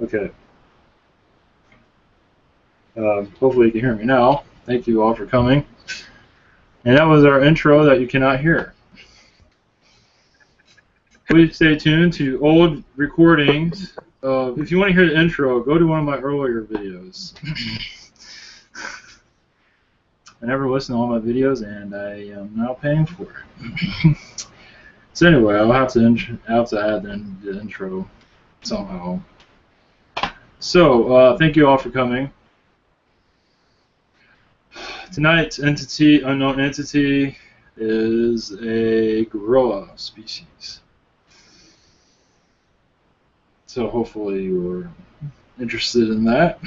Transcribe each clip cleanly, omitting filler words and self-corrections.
Okay. Hopefully you can hear me now. Thank you all for coming. And that was our intro that you cannot hear. Please stay tuned to old recordings. If you want to hear the intro, go to one of my earlier videos. I never listen to all my videos, and I am now paying for it. So anyway, I'll have to add the intro somehow. So thank you all for coming. Tonight's unknown entity, is a gorilla species. So hopefully you're interested in that.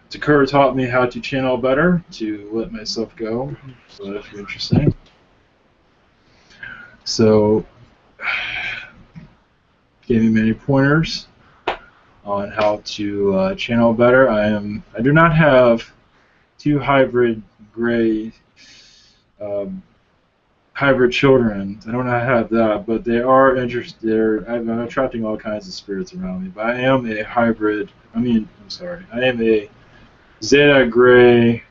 Takura taught me how to channel better, to let myself go, so if you're interested. So, gave me many pointers on how to channel better. I do not have two hybrid gray hybrid children. I don't have that, but they are interested. I'm attracting all kinds of spirits around me. But I am a hybrid. I am a Zeta Gray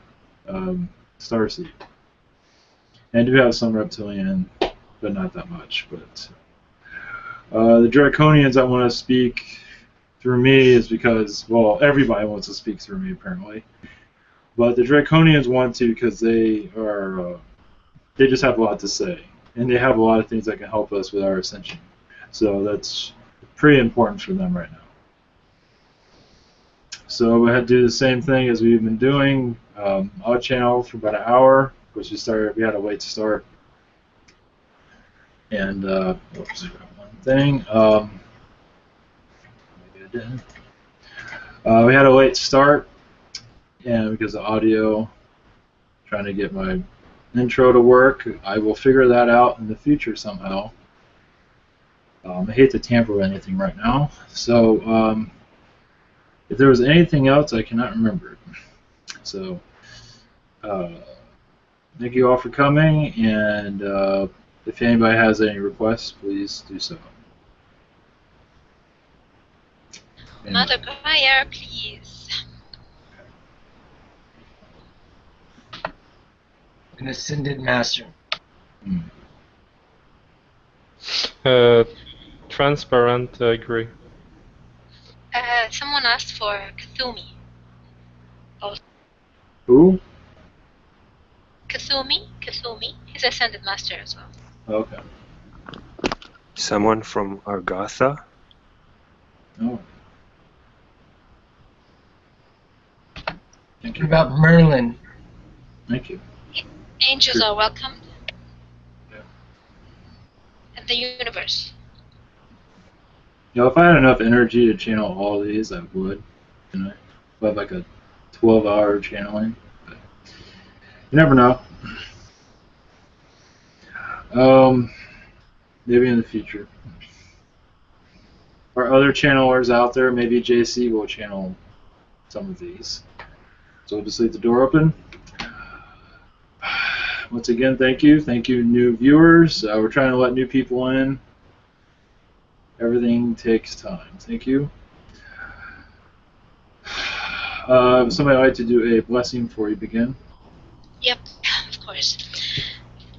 starseed. And I do have some reptilian, but not that much. But the Draconians that want to speak through me is because, well, everybody wants to speak through me apparently. But the Draconians want to because they are, they just have a lot to say. And they have a lot of things that can help us with our ascension. So that's pretty important for them right now. So we had to do the same thing as we've been doing. I'll channel for about an hour, which we had a late start. And oops, one thing. We had a late start, and because of audio, trying to get my intro to work. I will figure that out in the future somehow. I hate to tamper with anything right now. So if there was anything else, I cannot remember. So thank you all for coming, and if anybody has any requests, please do so. Mother Prayer, please. An ascended master. Transparent gray. Someone asked for Kathumi. Who? Kathumi? He's ascended master as well. Okay. Someone from Argatha? Oh. Thank you. What about Merlin? Thank you. Angels are welcomed. Yeah. And the universe. You know, if I had enough energy to channel all these, I would. You know, if I had like a 12-hour channeling. But you never know. Maybe in the future. Or other channelers out there, maybe JC will channel some of these. So we'll just leave the door open. Once again, thank you. Thank you, new viewers. We're trying to let new people in. Everything takes time. Thank you. Somebody like to do a blessing before you begin? Yep, of course.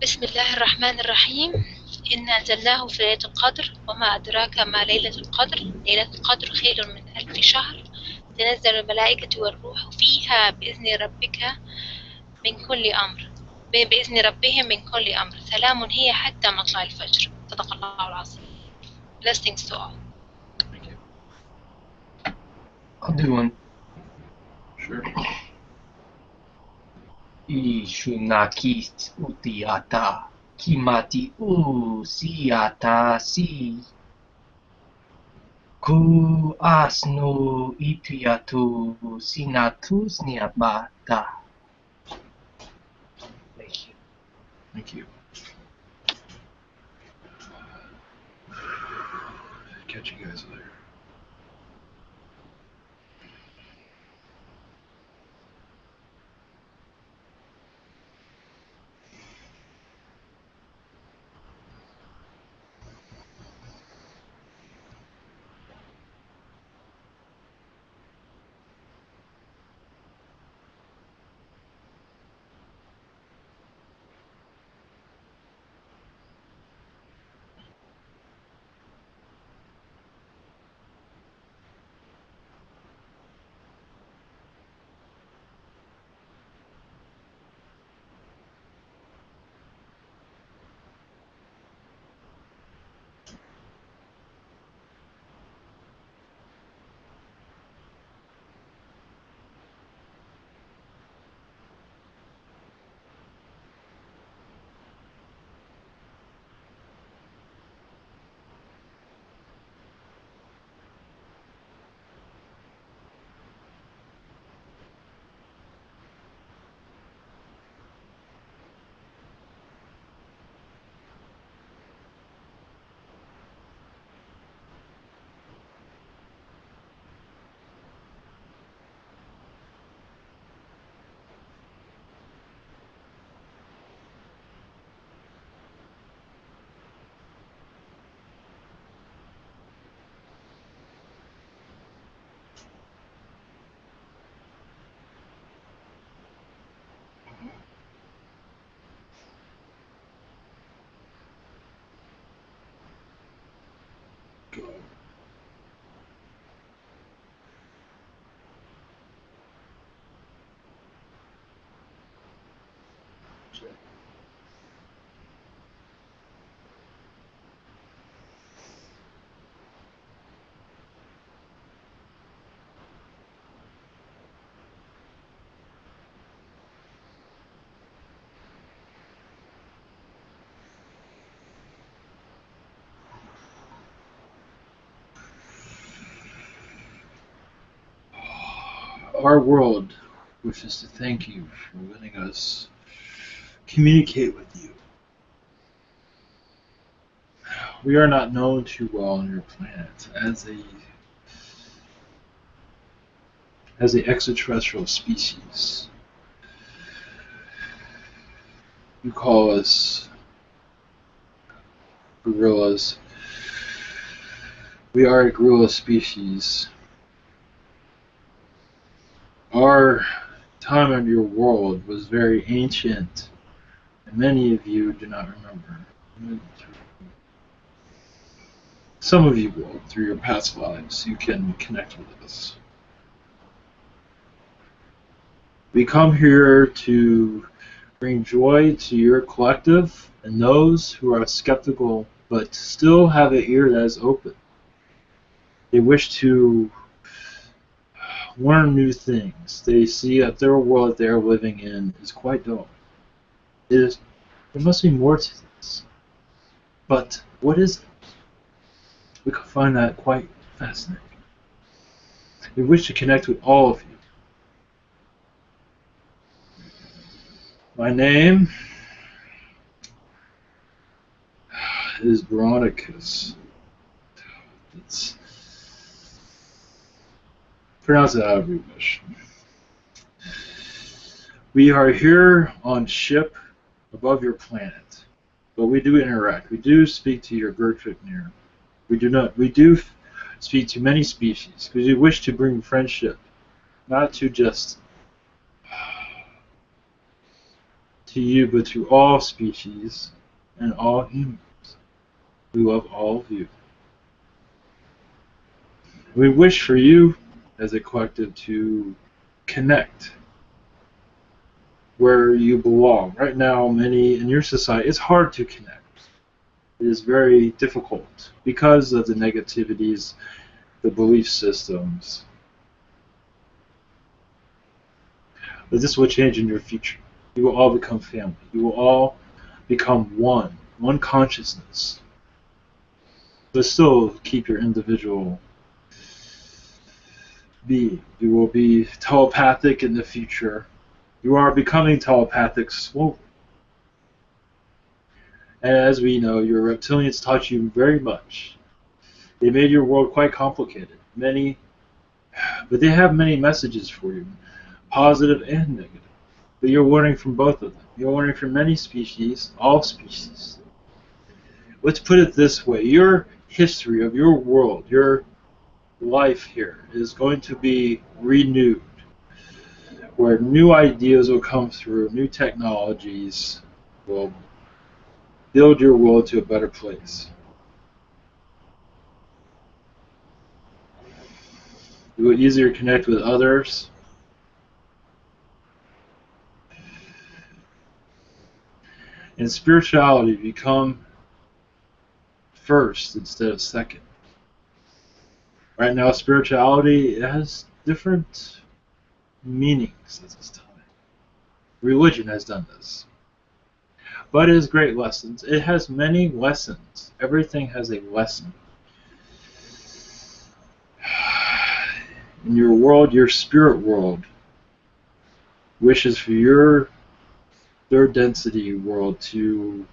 بسم الله الرحمن الرحيم. إنا أنزلناه في ليلة القدر وما أدراك ما ليلة القدر. ليلة القدر خير من 1000 شهر. تنزل الملائكة والروح فيها بإذن ربهم من كل أمر. سلام هي حتى مطلع الفجر. صدق الله العظيم. Blessings to all. Thank you. I'll do one. Sure. Ishunakis utiata kimati usiata si ku asnu itiatu sinatus niabata. Thank you. Thank you. Catch you guys later. Our world wishes to thank you for letting us communicate with you. We are not known too well on your planet as a extraterrestrial species. You call us gorillas. We are a gorilla species. Our time on your world was very ancient, and many of you do not remember. Some of you will, through your past lives, you can connect with us. We come here to bring joy to your collective and those who are skeptical but still have an ear that is open. They wish to learn new things. They see that their world that they are living in is quite dull. There must be more to this. But what is it? We can find that quite fascinating. We wish to connect with all of you. My name is Veronicus. Pronounce it however you wish. We are here on ship above your planet, but we do interact. We do speak to your Gertrude. We do speak to many species because we wish to bring friendship, not to just to you, but to all species and all humans. We love all of you. We wish for you as a collective to connect where you belong. Right now, many in your society, it's hard to connect. It is very difficult because of the negativities, the belief systems. But this will change in your future. You will all become family. You will all become one consciousness. But still keep your individual being. You will be telepathic in the future. You are becoming telepathic slowly. And as we know, your reptilians taught you very much. They made your world quite complicated. But they have many messages for you, positive and negative. But you're learning from both of them. You're learning from many species, all species. Let's put it this way. Your history of your world, your life here is going to be renewed, where new ideas will come through, new technologies will build your world to a better place. You will easier connect with others. And spirituality become first instead of second. Right now, spirituality has different meanings at this time. Religion has done this. But it has great lessons. It has many lessons. Everything has a lesson. In your world, your spirit world, wishes for your third density world to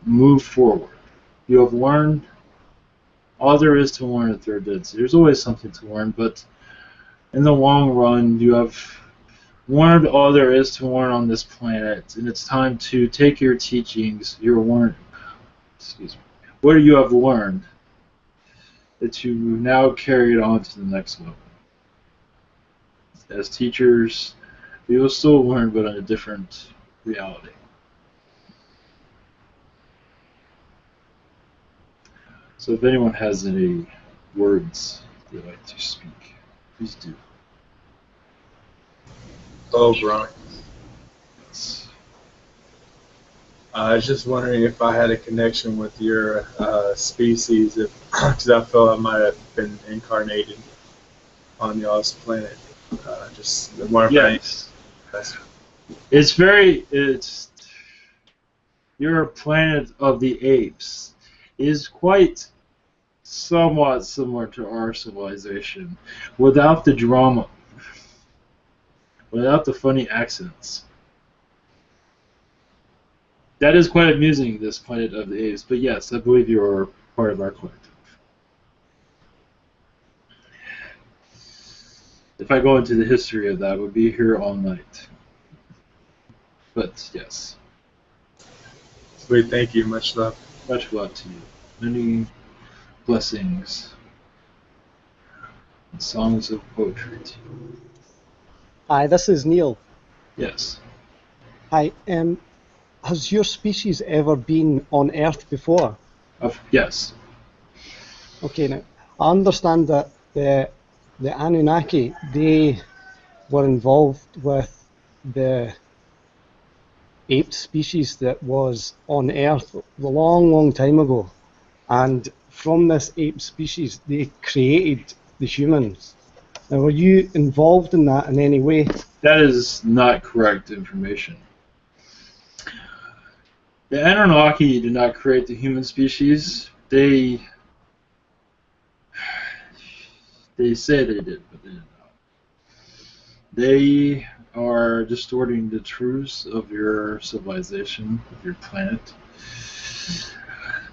move forward. You have learned all there is to learn in third density. There's always something to learn, but in the long run, you have learned all there is to learn on this planet, and it's time to take your teachings, what you have learned, that you now carry it on to the next level. As teachers, we will still learn, but in a different reality. So if anyone has any words they'd like to speak, please do. Hello, Veronica. Yes. I was just wondering if I had a connection with your species, if because I felt I might have been incarnated on y'all's planet. Just more Yes. It's your planet of the apes is quite somewhat similar to our civilization, without the drama, without the funny accents. That is quite amusing, this Planet of the Apes. But yes, I believe you are part of our collective. If I go into the history of that, we'll be here all night. But yes, Sweet, thank you. Much love. much love to you. Many blessings and songs of poetry to you. Hi, this is Neil. Yes. Hi, has your species ever been on Earth before? Yes. Okay, now I understand that the Anunnaki, they were involved with the ape species that was on Earth a long, long time ago, and from this ape species they created the humans. Now, were you involved in that in any way? That is not correct information. The Anunnaki did not create the human species. They say they did, but they did not. They are distorting the truths of your civilization, of your planet.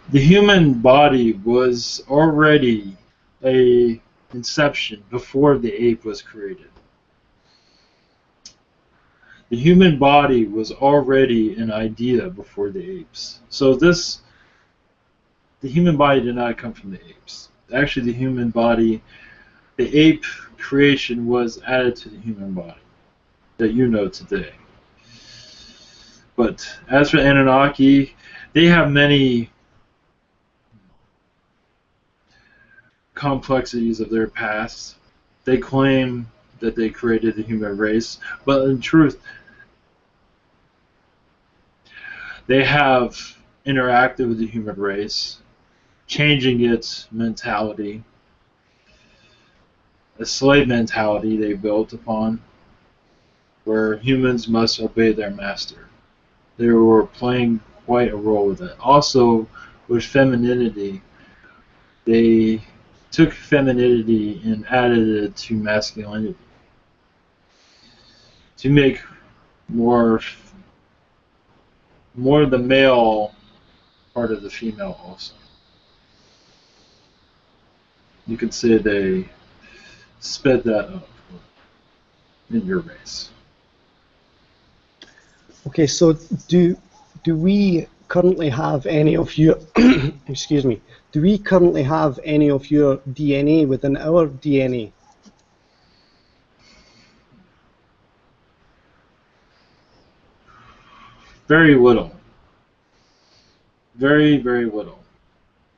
The human body was already a inception before the ape was created. The human body was already an idea before the apes. So the human body did not come from the apes. Actually, the ape creation was added to the human body that you know today. But as for Anunnaki, they have many complexities of their past. They claim that they created the human race, but in truth, they have interacted with the human race, changing its mentality, a slave mentality they built upon, where humans must obey their master. They were playing quite a role with it. Also, with femininity, they took femininity and added it to masculinity to make more the male part of the female also. You could say they sped that up in your race. Okay, so do we currently have any of your excuse me? Do we currently have any of your DNA within our DNA? Very little. Very, very little.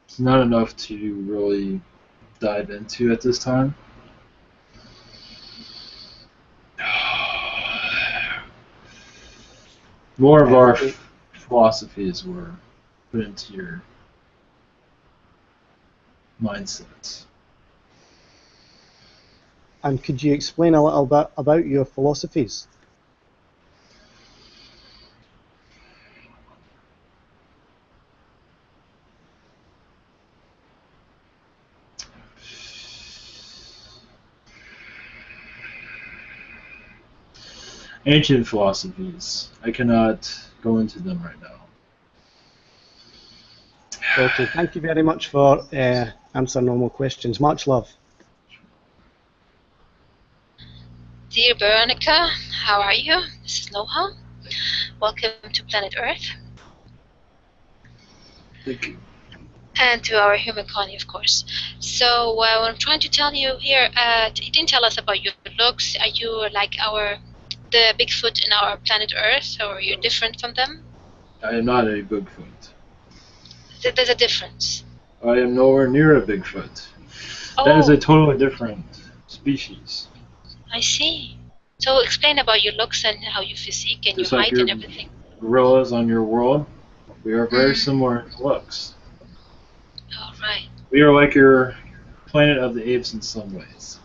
It's not enough to really dive into at this time. More of our philosophies were put into your mindsets. And could you explain a little bit about your philosophies? Ancient philosophies. I cannot go into them right now. Okay, thank you very much for answering all my questions. Much love. Dear Veronica, how are you? This is Noha. Welcome to Planet Earth. Thank you. And to our human colony, of course. So what I'm trying to tell you here, you didn't tell us about your looks. Are you like the Bigfoot in our planet Earth, or are you different from them? I am not a Bigfoot. There's a difference. I am nowhere near a Bigfoot. Oh, That is a totally different species. I see. So explain about your looks and how your physique and Just your like height and your everything. gorillas on your world. We are very similar in looks. All right. We are like your Planet of the Apes in some ways.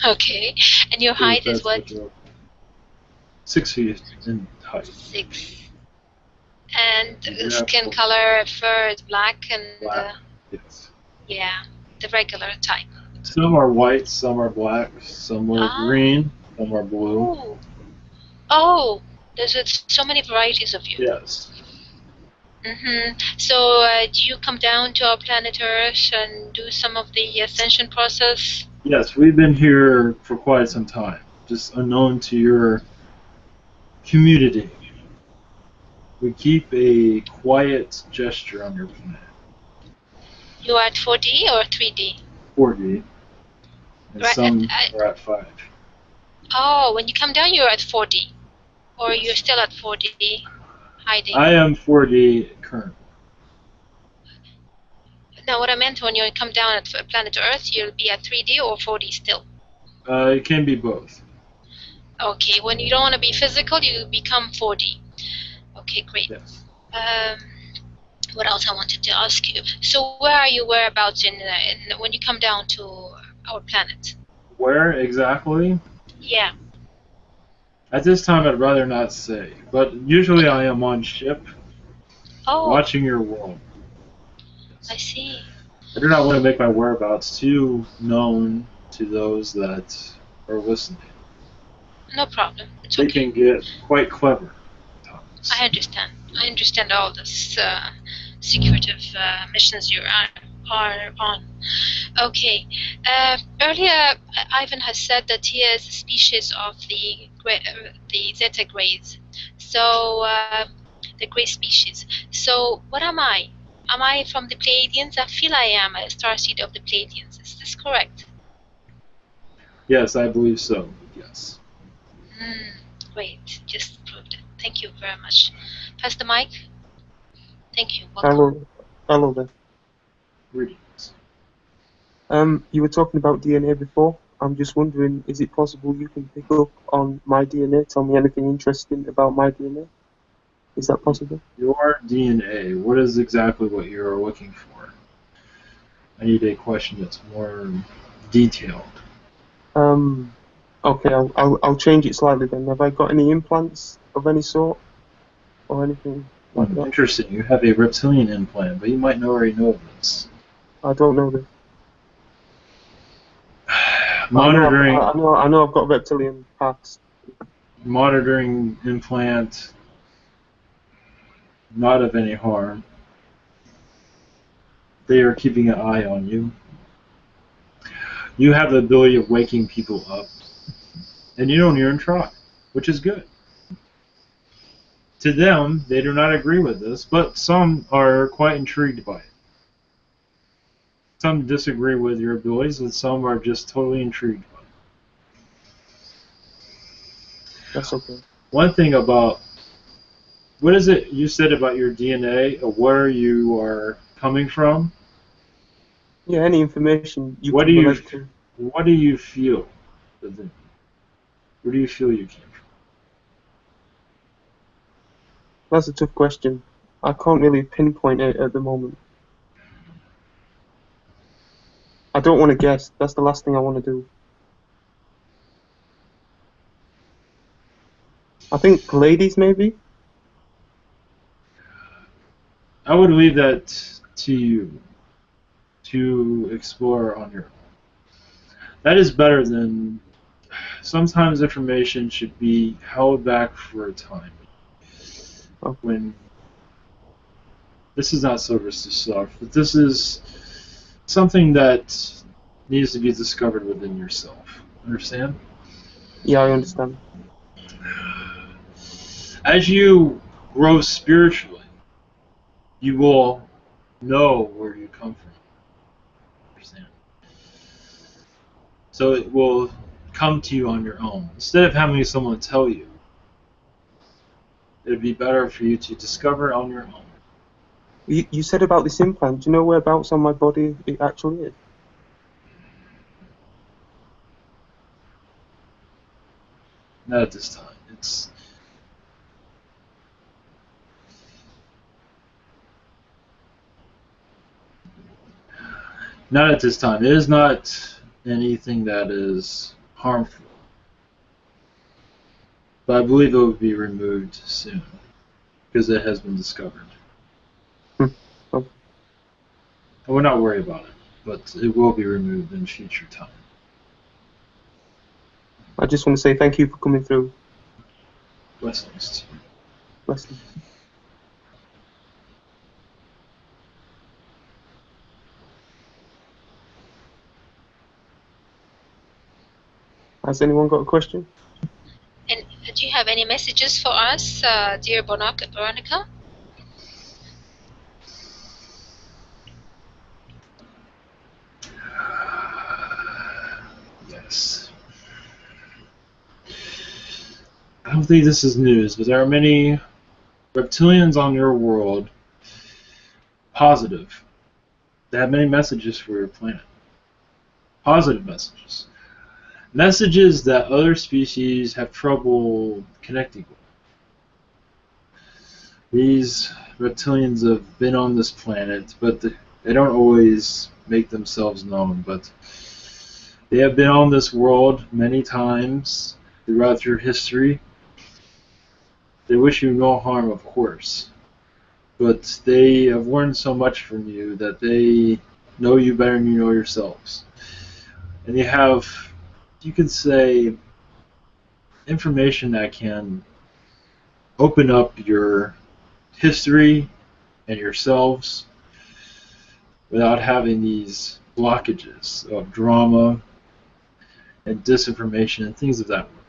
Okay. And your height is what? 6 feet in height. 6. And Yeah, skin cool. color, fur is black and Black. Yes. yeah, the regular type. Some are white, some are black, some are green, some are blue. Ooh. Oh, there's so many varieties of you. Yes. So do you come down to our planet Earth and do some of the ascension process? Yes, we've been here for quite some time, just unknown to your community. We keep a quiet gesture on your planet. You are at 4D or 3D? 4D. And Right, some are at 5. Oh, when you come down, you're at 4D, or Yes. you're still at 4D, hiding. I am 4D currently. Now, what I meant, when you come down at planet Earth, you'll be at 3D or 4D still. It can be both. Okay, when you don't want to be physical, you become 4D. Okay, great. Yes. What else I wanted to ask you? So, where are you? Whereabouts in when you come down to our planet? Where exactly? Yeah. At this time, I'd rather not say. But usually, I am on ship, watching your world. Yes. I see. I do not want to make my whereabouts too known to those that are listening. No problem. It's They okay. can get quite clever. I understand. I understand all this secretive missions you are on. Okay. Earlier, Ivan has said that he is a species of the Zeta Greys. So, the Grey species. So, what am I? Am I from the Pleiadians? I feel I am a starseed of the Pleiadians. Is this correct? Yes, I believe so. Yes. Great. Just proved it. Thank you very much. Pass the mic. Thank you. Welcome. Hello there. Greetings. You were talking about DNA before. I'm just wondering, is it possible you can pick up on my DNA? Tell me anything interesting about my DNA? Is that possible? Your DNA, what is exactly what you're looking for? I need a question that's more detailed. Okay, I'll change it slightly then. Have I got any implants of any sort? Or anything like that? Interesting. You have a reptilian implant, but you might already know this. I don't know this. Monitoring. I know I've got reptilian parts. Monitoring implant, not of any harm. They are keeping an eye on you. You have the ability of waking people up, and you don't even try, which is good. To them, they do not agree with this, but some are quite intrigued by it. Some disagree with your abilities, and some are just totally intrigued by it. That's okay. One thing about, what is it you said about your DNA, of where you are coming from? Yeah, any information you What can do you relate to. What do you feel? Where do you feel you came from? That's a tough question. I can't really pinpoint it at the moment. I don't want to guess. That's the last thing I want to do. I think Pleiades, maybe? I would leave that to you to explore on your own. That is better than, sometimes information should be held back for a time. Okay. When this is not service to self, but this is something that needs to be discovered within yourself. Understand? Yeah, I understand. As you grow spiritually, you will know where you come from. Understand? So it will come to you on your own. Instead of having someone tell you, it would be better for you to discover on your own. You said about this implant. Do you know whereabouts on my body it actually is? Not at this time. Not at this time. It is not anything that is harmful. But I believe it will be removed soon because it has been discovered. Okay. I will not worry about it, but it will be removed in future time. I just want to say thank you for coming through. Blessings to you. Blessings. Has anyone got a question? And do you have any messages for us, dear Veronica? Yes. I don't think this is news, but there are many reptilians on your world, positive. They have many messages for your planet. Positive messages. Messages that other species have trouble connecting with. These reptilians have been on this planet, but they don't always make themselves known, but they have been on this world many times throughout your history. They wish you no harm, of course, but they have learned so much from you that they know you better than you know yourselves. And they have, you could say, information that can open up your history and yourselves without having these blockages of drama and disinformation and things of that sort.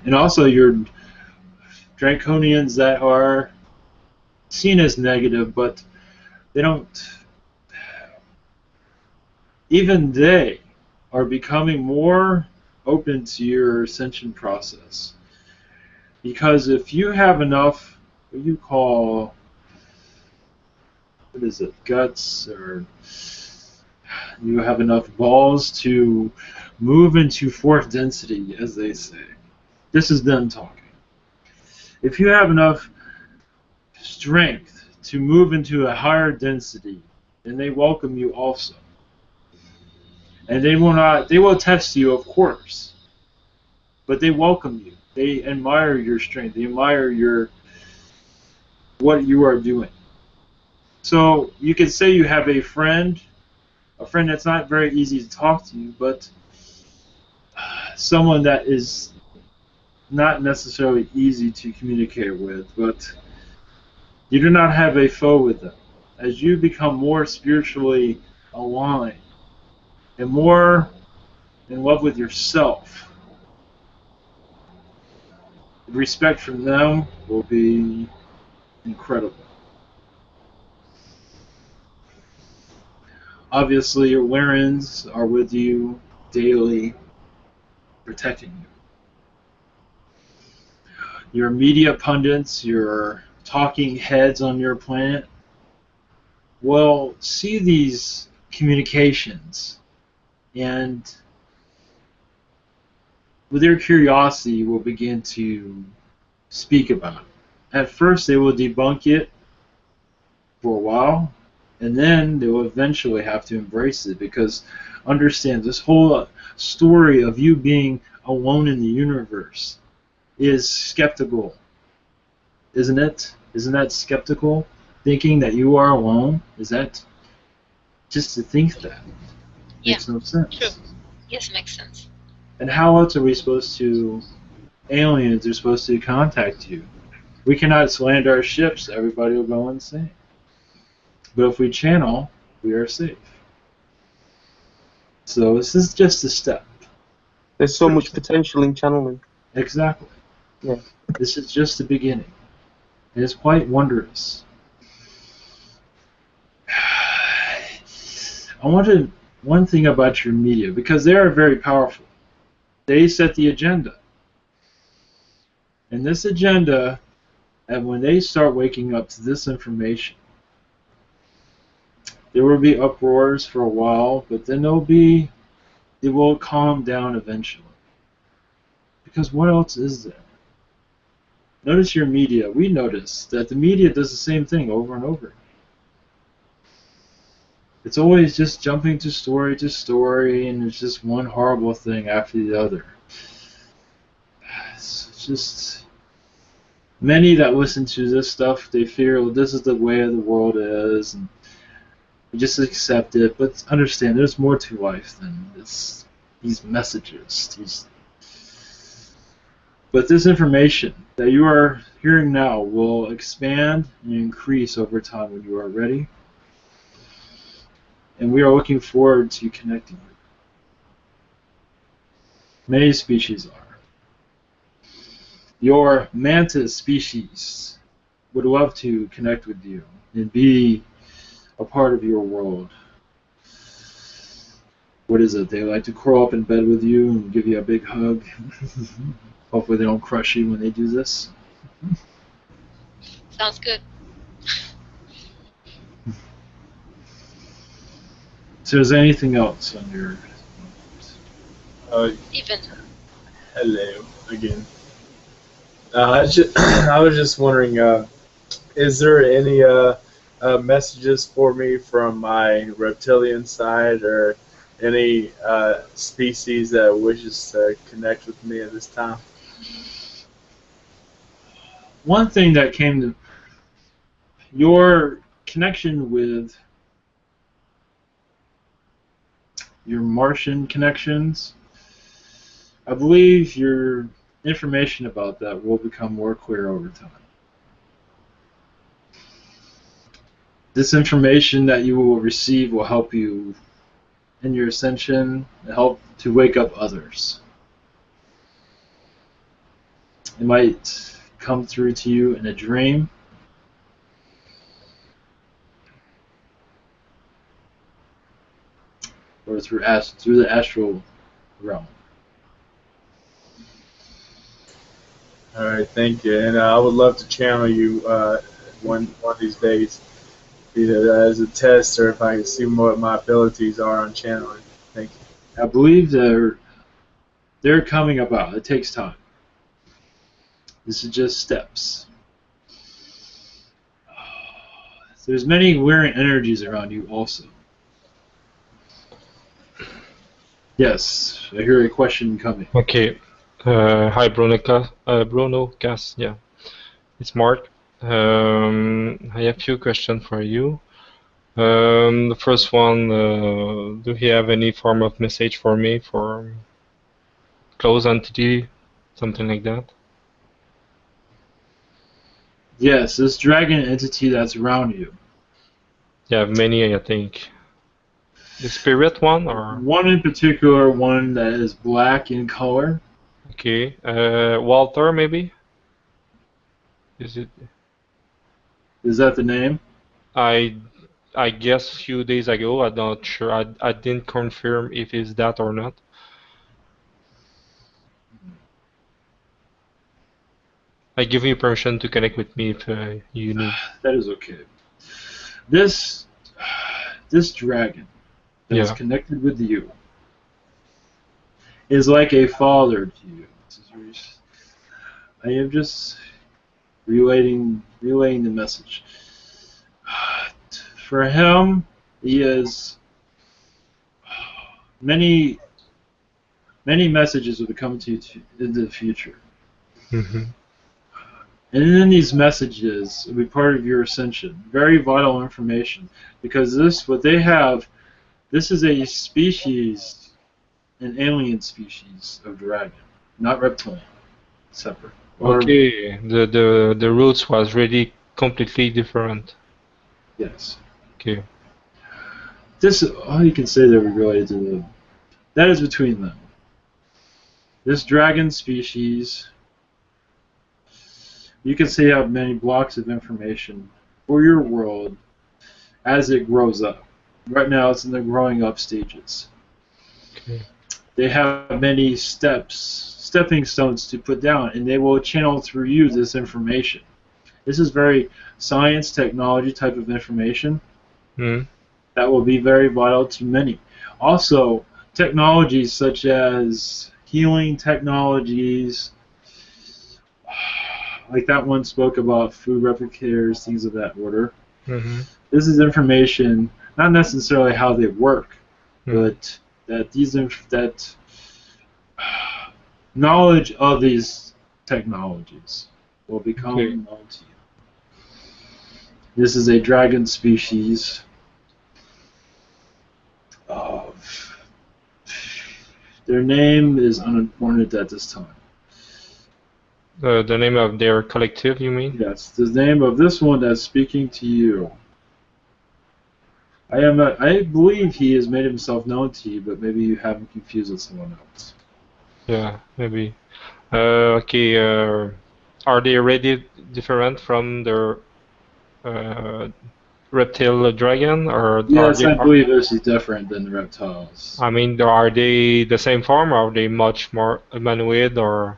And also your draconians that are seen as negative, but they don't, even they are becoming more open to your ascension process. Because if you have enough, what you call, what is it, guts, or you have enough balls to move into fourth density, as they say. This is them talking. If you have enough strength to move into a higher density, then they welcome you also. And they will test you, of course, but they welcome you. They admire your strength. They admire what you are doing. So you could say you have a friend that's not very easy to talk to you, but someone that is not necessarily easy to communicate with, but you do not have a foe with them. As you become more spiritually aligned and more in love with yourself, the respect from them will be incredible. Obviously, your Warrens are with you daily, protecting you. Your media pundits, your talking heads on your planet will see these communications and with their curiosity will begin to speak about it. At first they will debunk it for a while, and then they will eventually have to embrace it, because understand, this whole story of you being alone in the universe is skeptical, isn't it? Isn't that skeptical? Thinking that you are alone? Is that just to think that? Makes no sense. True. Yes, makes sense. And how else are we supposed to, aliens are supposed to contact you? We cannot land our ships, everybody will go insane. But if we channel, we are safe. So this is just a step. There's so much potential in channeling. Exactly. Yeah. This is just the beginning. It is quite wondrous. I wanted one thing about your media, because they are very powerful. They set the agenda. And this agenda, and when they start waking up to this information, there will be uproars for a while, but then it will calm down eventually. Because what else is there? Notice your media. We notice that the media does the same thing over and over. It's always just jumping to story, and it's just one horrible thing after the other. It's just many that listen to this stuff, they fear, well, this is the way of the world is, and you just accept it. But understand, there's more to life than this. These messages, but this information that you are hearing now will expand and increase over time when you are ready. And we are looking forward to connecting with you. Many species are. Your mantis species would love to connect with you and be a part of your world. What is it? They like to curl up in bed with you and give you a big hug. Hopefully they don't crush you when they do this. Sounds good. So is there anything else on your... Even. Hello again. I was just wondering, is there any messages for me from my reptilian side, or any species that wishes to connect with me at this time? One thing that came to your connection with your Martian connections, I believe your information about that will become more clear over time. This information that you will receive will help you in your ascension, and help to wake up others. It might come through to you in a dream, or through the astral realm. All right, thank you. And I would love to channel you one of these days, either as a test or if I can see what my abilities are on channeling. Thank you. I believe they're coming about. It takes time. This is just steps. There's many weird energies around you also. Yes, I hear a question coming. Okay. Hi, Bruno Cass. Yeah, it's Mark. I have a few questions for you. The first one, do you have any form of message for me for close entity, something like that? Yes, this dragon entity that's around you. You have many, I think. The spirit one, or? One in particular, one that is black in color. Okay. Walter, maybe? Is it? Is that the name? I guess a few days ago. I'm not sure. I didn't confirm if it's that or not. I give you permission to connect with me if you need. That is okay. This dragon that is connected with you is like a father to you. I am just relaying the message. For him, he is many messages will be coming to you in the future. Mm-hmm. And in these messages will be part of your ascension. Very vital information, because what they have, this is a species, an alien species of dragon, not reptilian, separate. Okay, the roots was really completely different. Yes. Okay. This, all you can say they're related to them. That is between them. This dragon species, you can see how many blocks of information for your world as it grows up. Right now it's in the growing up stages. Okay. They have many stepping stones to put down, and they will channel through you this information. This is very science, technology type of information that will be very vital to many. Also, technologies such as healing technologies, like that one spoke about food replicators, things of that order. Mm-hmm. This is information not necessarily how they work, Hmm. but that that knowledge of these technologies will become Okay. known to you. This is a dragon species of. Their name is unimportant at this time. The name of their collective, you mean? Yes, the name of this one that's speaking to you. I believe he has made himself known to you, but maybe you have him confused with someone else. Yeah, maybe. Okay. Are they really different from the reptile dragon, or are Yes, they? I believe this is different than the reptiles. I mean, are they the same form? Or are they much more humanoid? Or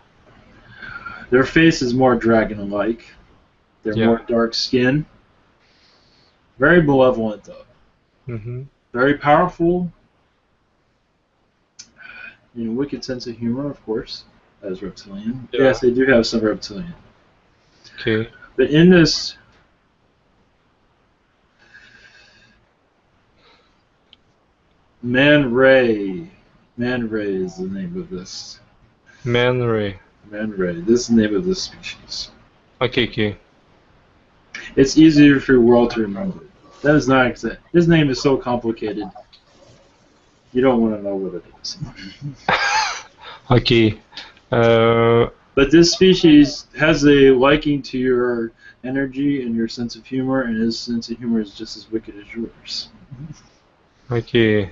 Their face is more dragon-like. They're yeah. more dark skin. Very malevolent, though. Mm-hmm. Very powerful. In a wicked sense of humor, of course, as reptilian. Yeah. Yes, they do have some reptilian. Okay. But in this, Man Ray is the name of this. Man Ray. Man Ray. This is the name of this species. Okay. Okay. It's easier for your world to remember. That is not exact. His name is so complicated. You don't want to know what it is. Okay. But this species has a liking to your energy and your sense of humor, and his sense of humor is just as wicked as yours. Okay.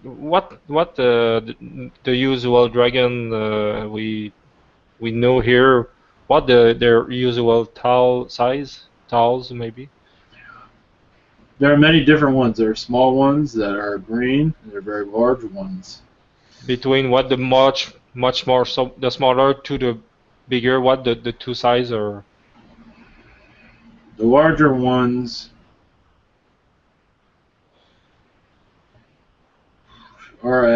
What the usual dragon we know here? What their usual towel size? Towels maybe? There are many different ones. There are small ones that are green, and there are very large ones. Between what the much more, so the smaller to the bigger, what the two size are? The larger ones are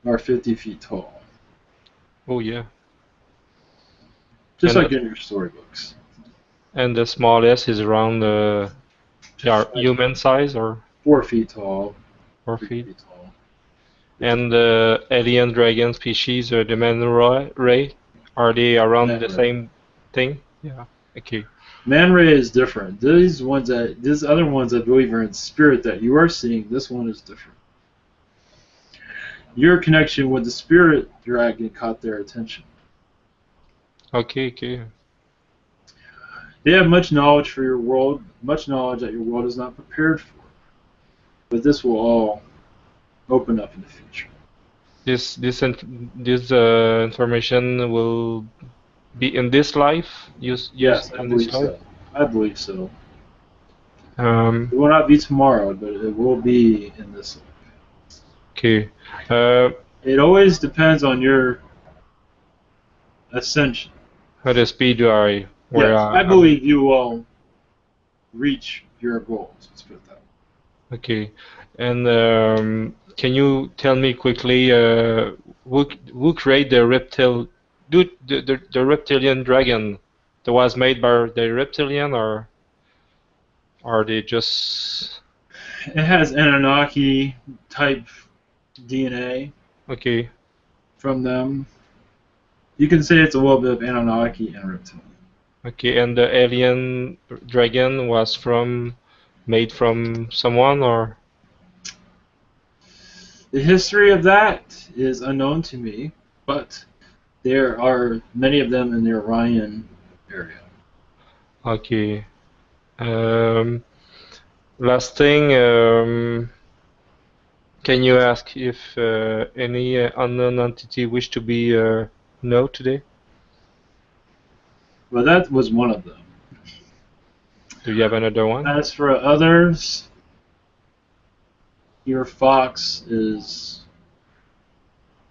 are 50 feet tall, Oh yeah. just And like in your storybooks. and the smallest is around yeah, Like human size or 4 feet tall, 4 feet. 3 feet tall. And the alien dragon species or the man ray, are they around Man the Ray. same thing? Yeah. Okay. Man Ray is different. These other ones I believe are in spirit that you are seeing. This one is different. Your connection with the spirit dragon caught their attention. Okay. Okay. They have much knowledge for your world, much knowledge that your world is not prepared for. But this will all open up in the future. This information will be in this life. Use Yes, I in this believe life. so. I believe so. Um. It will not be tomorrow, but it will be in this life. Okay. It always depends on your ascension. At the speed where Yes, I believe you will reach your goals. Let's put it that way. Okay. And can you tell me quickly who created the the reptilian dragon that was made by the reptilian, or are they just It has Anunnaki type DNA okay? from them. You can say it's a little bit of Anunnaki and reptilian. Okay, and the alien dragon was made from someone, or The history of that is unknown to me, but there are many of them in the Orion area. okay. Um, Last thing, can you ask if any unknown entity wish to be known today? Well, that was one of them. Do you have another one? As for others, your fox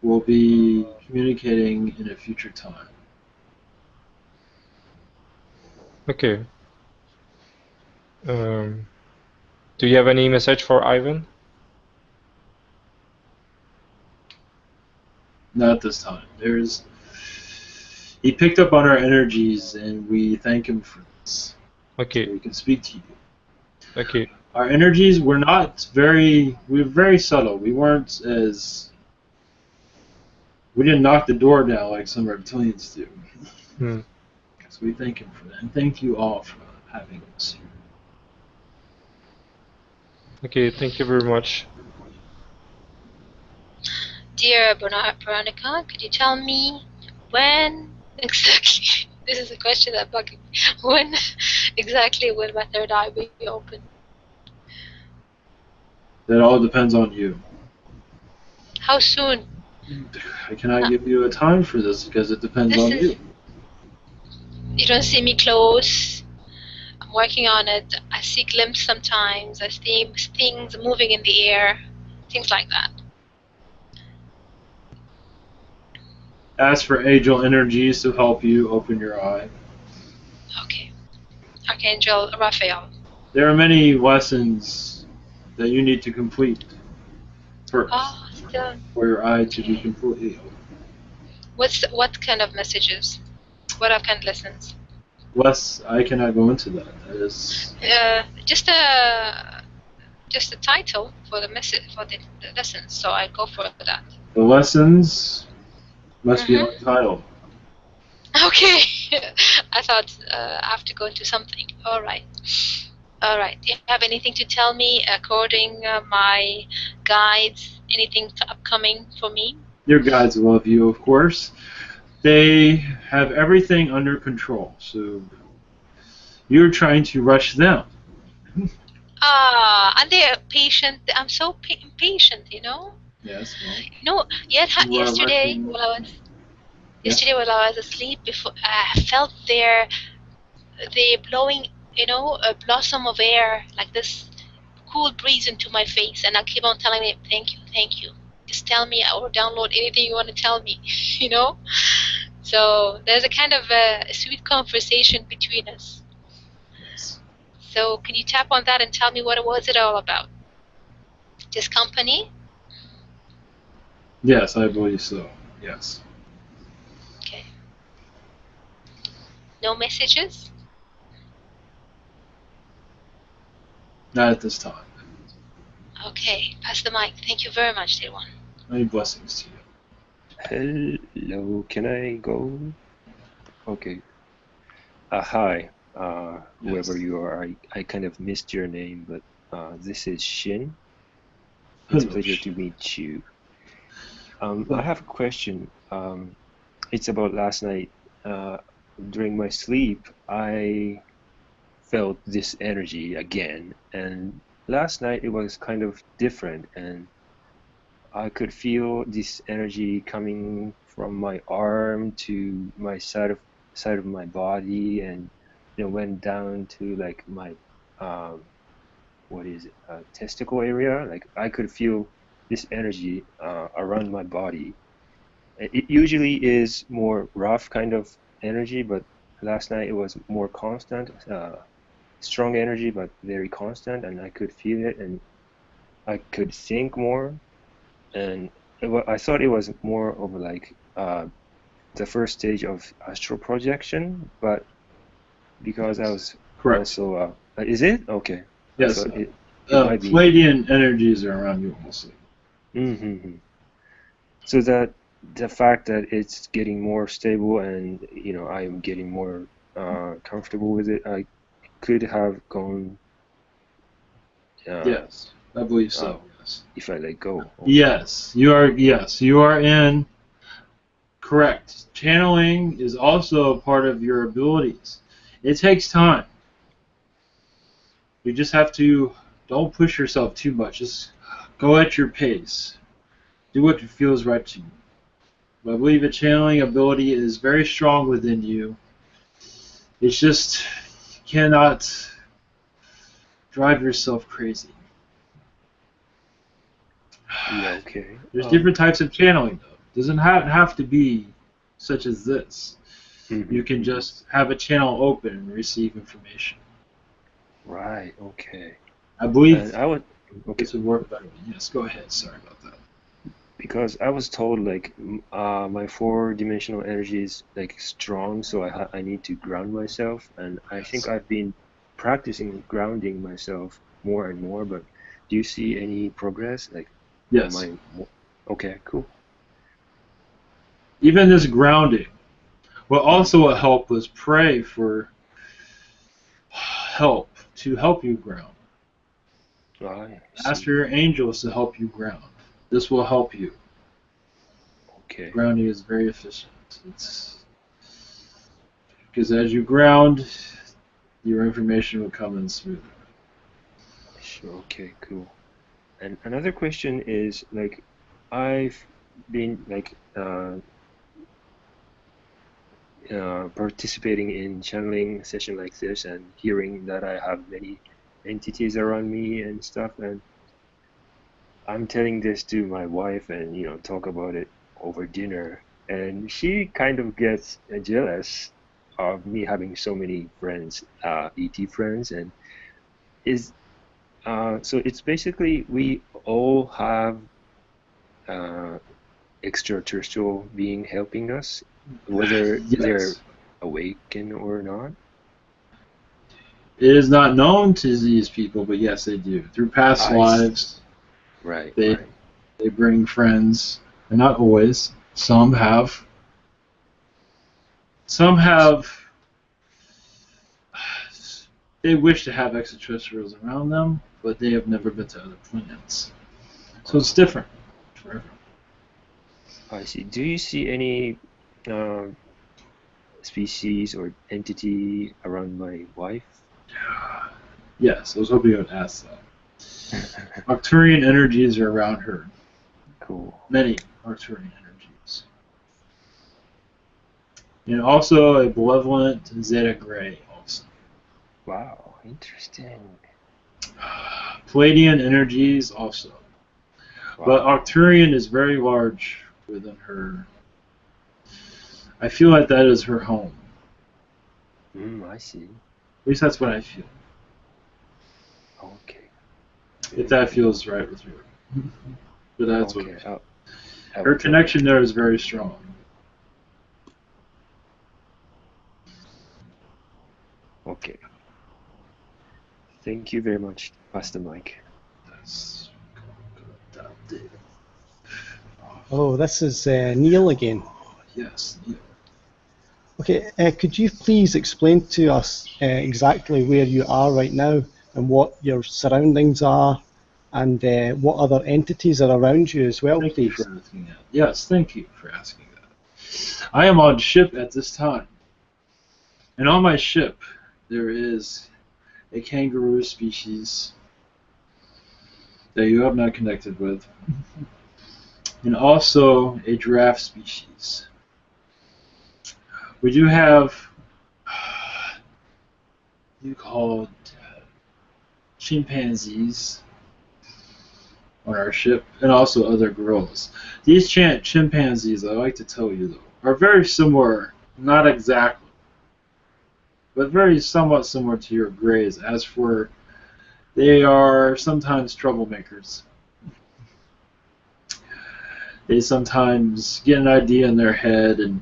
will be communicating in a future time. Okay. Do you have any message for Ivan? Not this time. He picked up on our energies, and we thank him for this. Okay. So we can speak to you. Okay. Our energies were not very. We were very subtle. We weren't as. We didn't knock the door down like some reptilians do. Hmm. So we thank him for that, and thank you all for having us here. Okay. Thank you very much. Dear Veronica, could you tell me when exactly? This is a question that bugged me. When exactly will my third eye be open? That all depends on you. How soon? I cannot give you a time for this because it depends This on is. you. You don't see me close. I'm working on it. I see glimpses sometimes. I see things moving in the air, things like that. Ask for angel energies to help you open your eye. Okay. Archangel Raphael. There are many lessons that you need to complete first Oh, still. for your eye to be completely open. What kind of messages? What kind of lessons? Less, I cannot go into that. That is Just a title for the message for the lessons. So I go for that. the lessons must be untitled. Okay. I thought I have to go into something. All right. Do you have anything to tell me according my guides? Anything upcoming for me? Your guides love you, of course. They have everything under control, so you're trying to rush them. And they're patient. I'm so impatient, you know. Yes. Well, No, yet you are yesterday rushing. while I was Yes. while I was asleep, before I felt they blowing, a blossom of air like this, cool breeze into my face, and I keep on telling me, thank you. Just tell me or download anything you want to tell me, you know. So there's a kind of a sweet conversation between us. Yes. So can you tap on that and tell me what was it all about? Just company? Yes, I believe so. Yes. Okay. No messages? Not at this time. Okay, pass the mic. Thank you very much, dear one. Many blessings to you. Hello, can I go? Okay. Hi, whoever Yes. you are. I kind of missed your name, but this is Shin. It's a Hello, pleasure Shin. to meet you. I have a question. It's about last night. During my sleep, I felt this energy again, and last night it was kind of different, and I could feel this energy coming from my arm to my side of my body, and went down to like my what is it, testicle area. Like I could feel this energy around my body. It usually is more rough kind of energy, but last night it was more constant, strong energy, but very constant, and I could feel it, and I could think more. And I thought it was more of like the first stage of astral projection, but because I was Correct. also is it okay? Yes. So it might be. Palladian energies are around you also. Mm-hmm. So that the fact that it's getting more stable, and I'm getting more comfortable with it, I could have gone. Yes, I believe so. Yes. If I let go. Okay. Yes, you are. Yes, you are in. Correct. Channeling is also a part of your abilities. It takes time. You just have to. Don't push yourself too much. Just go at your pace. Do what feels right to you. But I believe a channeling ability is very strong within you. It's just you cannot drive yourself crazy. Yeah. Okay. There's different types of channeling, though. It doesn't have to be such as this. Mm-hmm. You can just have a channel open and receive information. Right. Okay. I believe And I would. Okay. this would work better. Yes, go ahead. Sorry about that. because I was told like my four-dimensional energy is like strong, so I need to ground myself, and I think I've been practicing grounding myself more and more. But do you see any progress? Like, Yes. Okay, cool. Even this grounding. What also will help is pray for help to help you ground. I Ask see. for your angels to help you ground. This will help you. Okay. Grounding is very efficient. It's because as you ground, your information will come in smoother. Sure. Okay, cool. And another question is like, I've been like participating in channeling session like this and hearing that I have many entities around me and stuff, and I'm telling this to my wife and talk about it over dinner, and she kind of gets jealous of me having so many friends, ET friends, and is so it's basically we all have extraterrestrial being helping us, whether they're Yes. awakened or not. It is not known to these people, but yes, they do. Through past I see. lives, Right, they right. they bring friends, and not always. Some have. Some have. They wish to have extraterrestrials around them, but they have never been to other planets. So it's different for everyone. I see. Do you see any species or entity around my wife? Yes, I was hoping you would ask that. Arcturian energies are around her. Cool. Many Arcturian energies. And also a benevolent Zeta Gray also. Wow, interesting. Palladian energies also. Wow. But Arcturian is very large within her. I feel like that is her home. I see. At least that's what I feel. Okay. If that feels right with you. But that's Okay. what I feel. I will Her tell connection there is very strong. her. Okay. Thank you very much, Pastor Mike. That's Oh, this is Neil again. yes. Yeah. Okay, could you please explain to us exactly where you are right now and what your surroundings are and what other entities are around you as well, Thank you please? for asking that. Yes, thank you for asking that. I am on ship at this time. And on my ship, there is a kangaroo species that you have not connected with, and also a giraffe species. We do have you called chimpanzees on our ship, and also other gorillas. These chimpanzees, I like to tell you though, are very similar, not exactly, but very somewhat similar to your greys. As for, they are sometimes troublemakers. They sometimes get an idea in their head and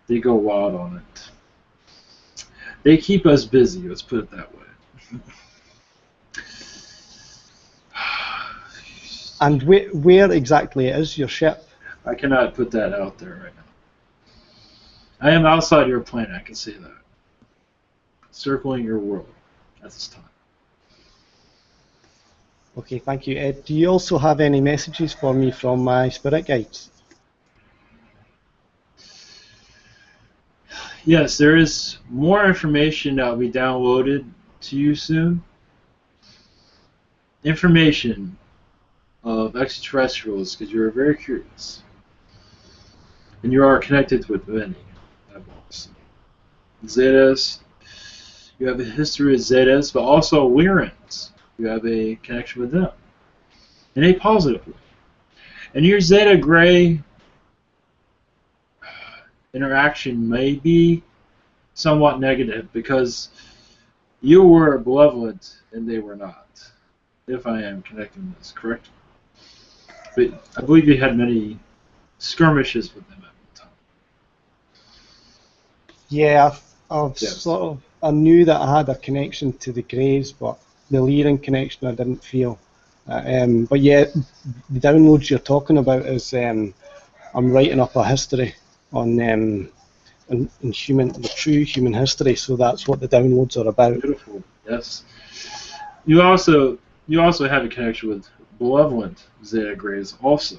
they go wild on it. They keep us busy, let's put it that way. And where exactly is your ship? I cannot put that out there right now. I am outside your planet, I can say that. Circling your world at this time. Okay, thank you. Do you also have any messages for me from my spirit guides? Yes, there is more information that will be downloaded to you soon. Information of extraterrestrials, because you are very curious. And you are connected with many. Zetas, you have a history of Zetas, but also Lyrans. You have a connection with them in a positive way. And your Zeta Gray interaction may be somewhat negative because you were benevolent and they were not. If I am connecting this, correct? But I believe you had many skirmishes with them at the time. Yeah, I've Yes. sort of, I knew that I had a connection to the Greys, but the Lyran connection I didn't feel. But yeah, the downloads you're talking about is I'm writing up a history on in the true human history, so that's what the downloads are about. Beautiful. Yes. You also have a connection with benevolent Zeta Greys also.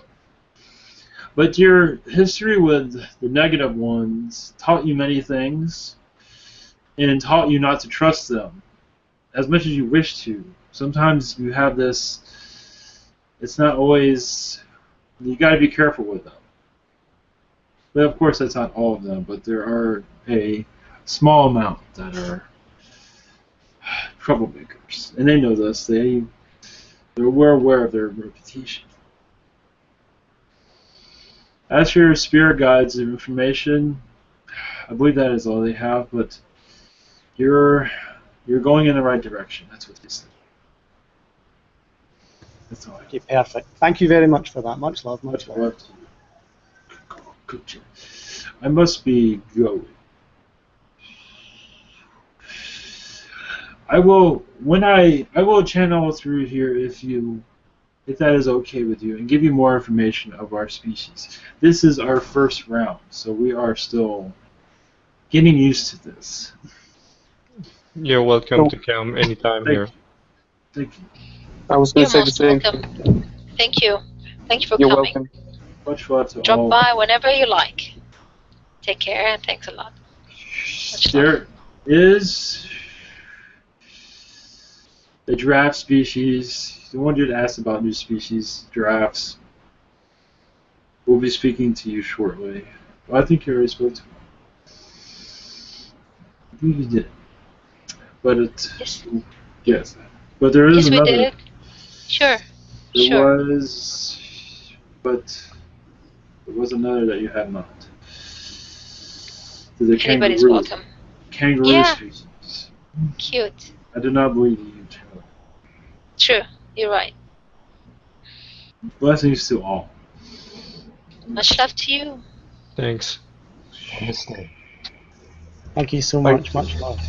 But your history with the negative ones taught you many things and taught you not to trust them as much as you wish to. Sometimes you have this, it's not always, you got to be careful with them. But of course that's not all of them, but there are a small amount that are troublemakers. And they know this. They're well aware of their reputation. As for your spirit guides and information, I believe that is all they have, but you're going in the right direction. That's what they said. That's all I have. Okay, perfect. Thank you very much for that. Much love, much Much love. love to you. Good job. I must be going. I will channel through here if that is okay with you, and give you more information of our species. This is our first round, so we are still getting used to this. You're welcome to come anytime here. Thank you. I was going You're to say the most same. welcome. Thank you. Thank you for You're coming. welcome. Much love to Drop all. by whenever you like. Take care and thanks a lot. Much love. There is the giraffe species. The one dude asked about new species, giraffes. We'll be speaking to you shortly. Well, I think you already spoke to him. I think you did. But yes. But there is Yes, we another. did it. Sure. There Sure. was another that you had not. The Anybody's kangaroo. welcome. Kangaroo Yeah. species. Cute. I do not believe you too. True. You're right. Blessings to all. Much love to you. Thanks. Namaste. Thank you so Thank much. you. Much love.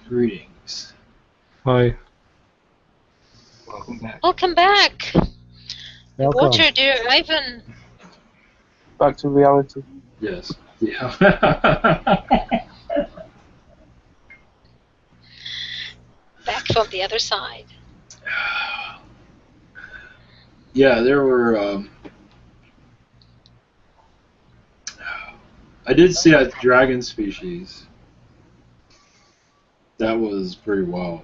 Greetings. Hi. Welcome back. Welcome back. Welcome. Water, dear Ivan. Back to reality. Yes. Yeah. Back from the other side. Yeah, there were. I did see a dragon species. That was pretty wild.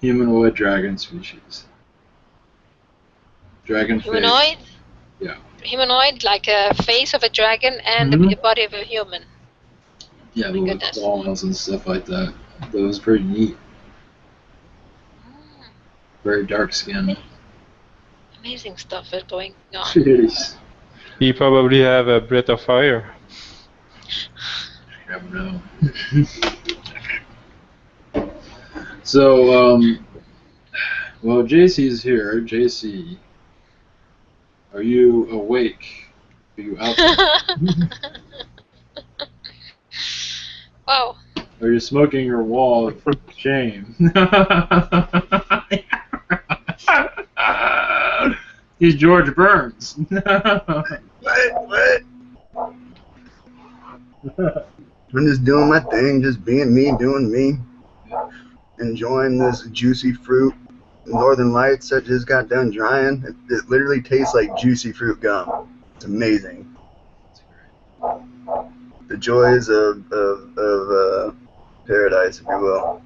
Humanoid dragon species. Dragon face. Humanoid? Yeah. Humanoid, like a face of a dragon and Mhm. the body of a human. Yeah, My with goodness. claws and stuff like that. That was pretty neat. Very dark skin. Amazing stuff is going on. Jeez. He probably have a breath of fire. You never know. So, well, JC's here. JC, are you awake? Are you out there? Wow. Are you smoking your wall of shame? He's George Burns. What? I'm just doing my thing, just being me, doing me. Enjoying this juicy fruit. Northern Lights that just got done drying. It literally tastes like juicy fruit gum. It's amazing. That's great. The joys of paradise, if you will.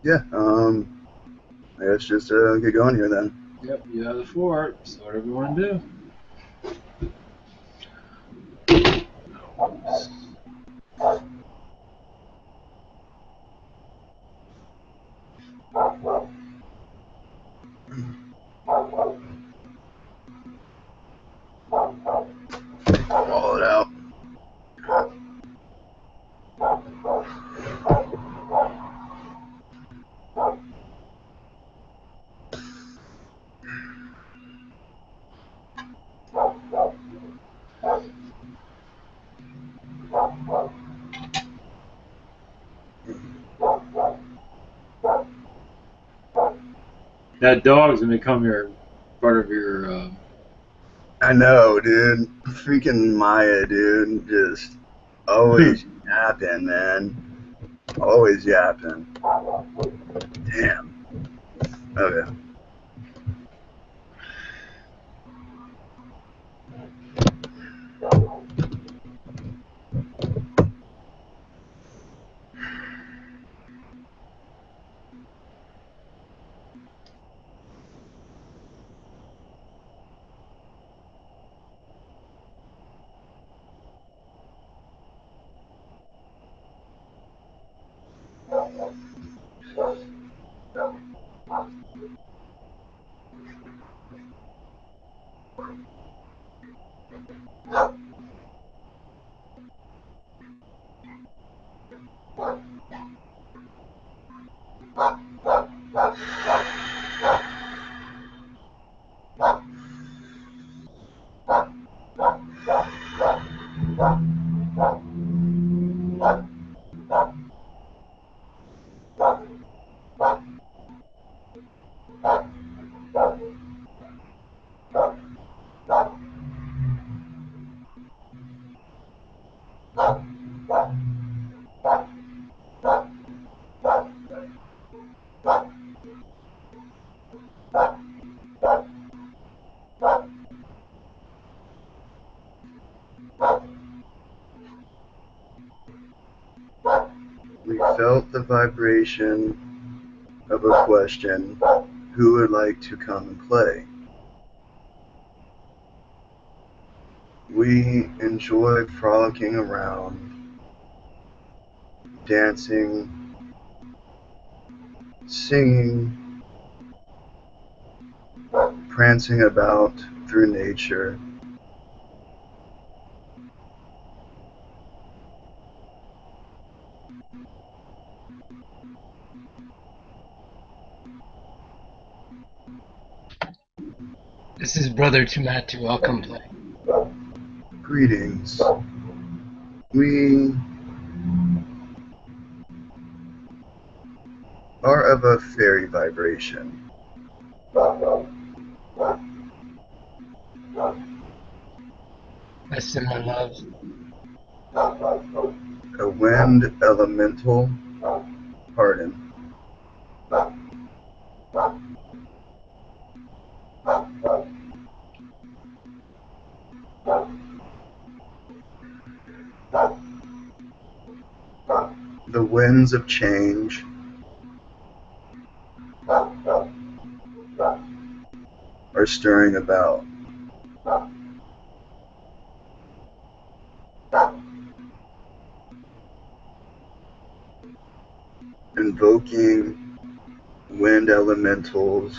Yeah. Let's just get going here then. Yep, you have the floor. So whatever you want to do. Roll it out. That dog's gonna become part of your. I know, dude. Freaking Maya, dude. Just always yapping, man. Always yapping. Damn. Okay. We felt the vibration of a question. Who would like to come and play? We enjoy frolicking around, dancing, singing, prancing about through nature. This is Brother Tumatu. I'll come play. Greetings. We are of a fairy vibration. Listen, my love. A wind elemental. Pardon. The winds of change are stirring about. Invoking wind elementals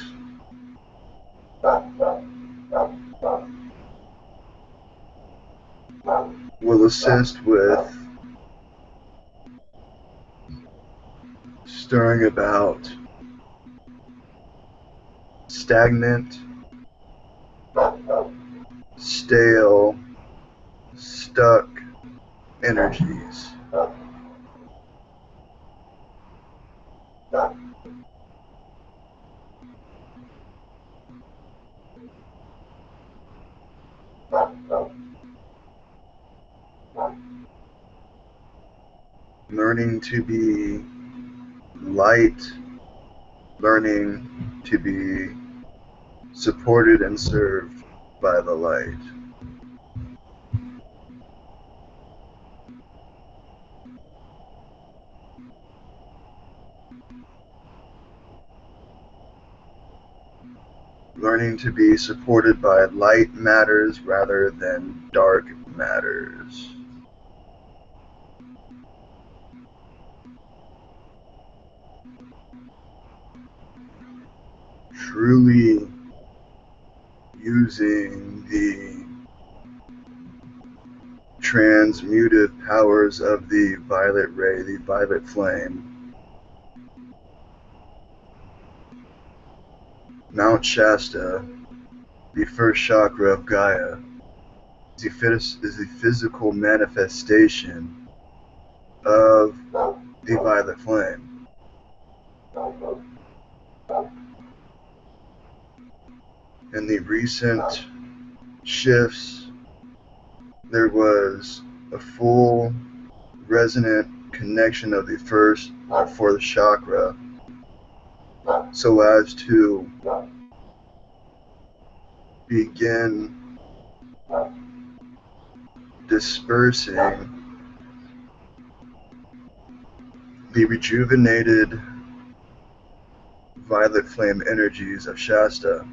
will assist with stirring about stagnant, stale, stuck energies. Learning to be light, learning to be supported and served by the light. Learning to be supported by light matters rather than dark matters. Truly using the transmutive powers of the violet ray, the violet flame. Mount Shasta, the first chakra of Gaia, is the physical manifestation of the violet flame. In the recent shifts, there was a full resonant connection of the first or fourth chakra, so as to begin dispersing the rejuvenated violet flame energies of Shasta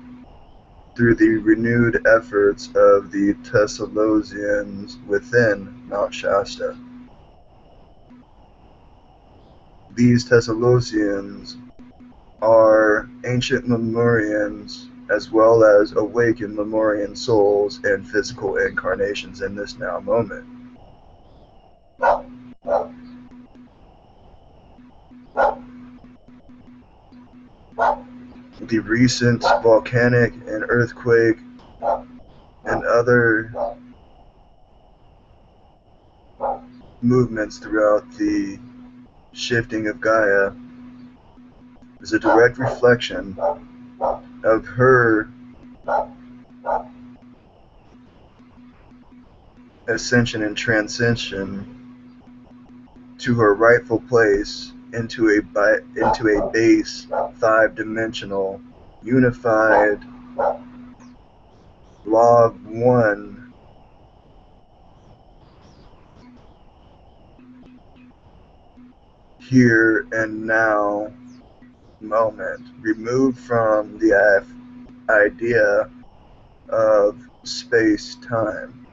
through the renewed efforts of the Thessalonians within Mount Shasta. These Thessalonians are ancient Lemurians as well as awakened Lemurian souls and physical incarnations in this now moment. The recent volcanic and earthquake and other movements throughout the shifting of Gaia is a direct reflection of her ascension and transcension to her rightful place into a base, five-dimensional, unified law of one here and now moment, removed from the idea of space-time,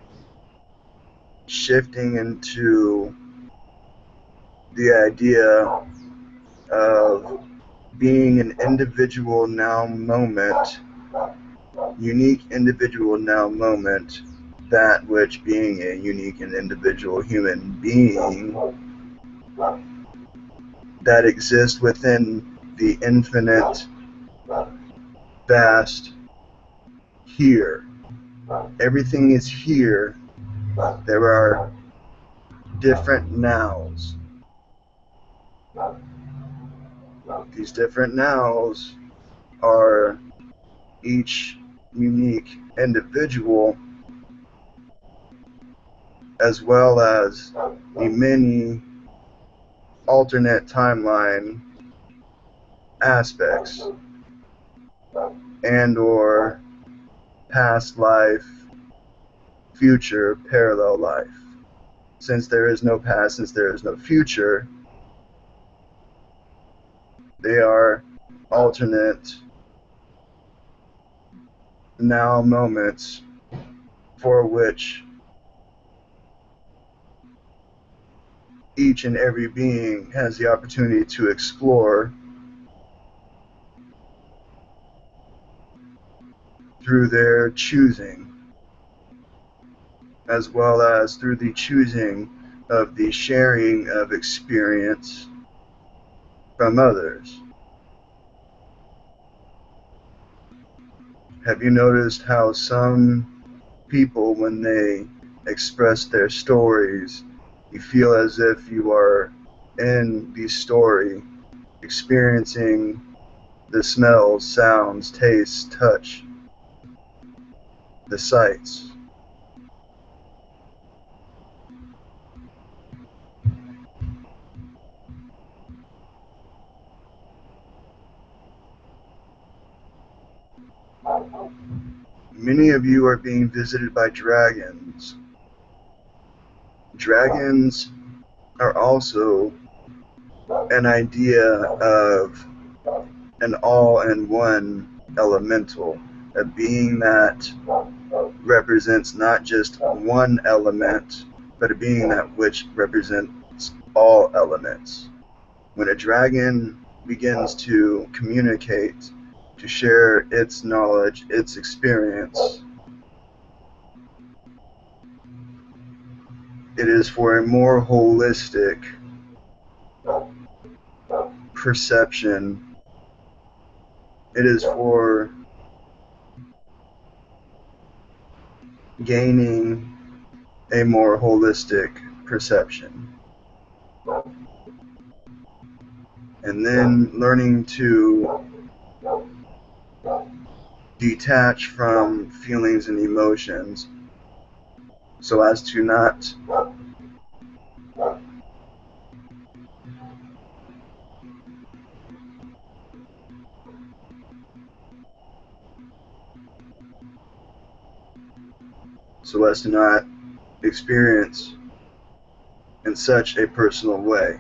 shifting into the idea of being an individual now moment, unique individual now moment, that which being a unique and individual human being that exists within the infinite, vast here. Everything is here. There are different nows. These different nows are each unique individual, as well as the many alternate timeline aspects and or past life, future, parallel life. Since there is no past, since there is no future, they are alternate now moments for which each and every being has the opportunity to explore through their choosing, as well as through the choosing of the sharing of experience from others. Have you noticed how some people, when they express their stories, you feel as if you are in the story, experiencing the smells, sounds, tastes, touch, the sights? Many of you are being visited by dragons. Dragons are also an idea of an all-in-one elemental, a being that represents not just one element, but a being that which represents all elements. When a dragon begins to communicate, to share its knowledge, its experience, it is for a more holistic perception. It is for gaining a more holistic perception. And then learning to detach from feelings and emotions so as to not experience in such a personal way.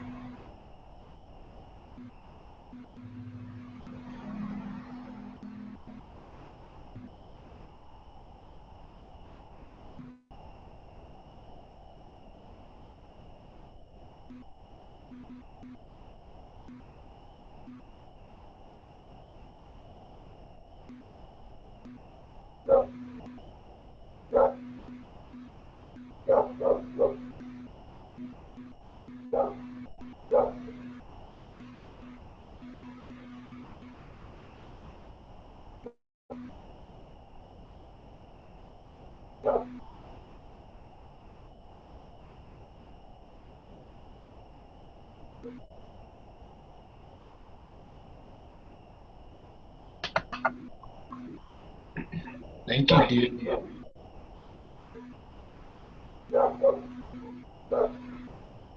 Thank you, dude.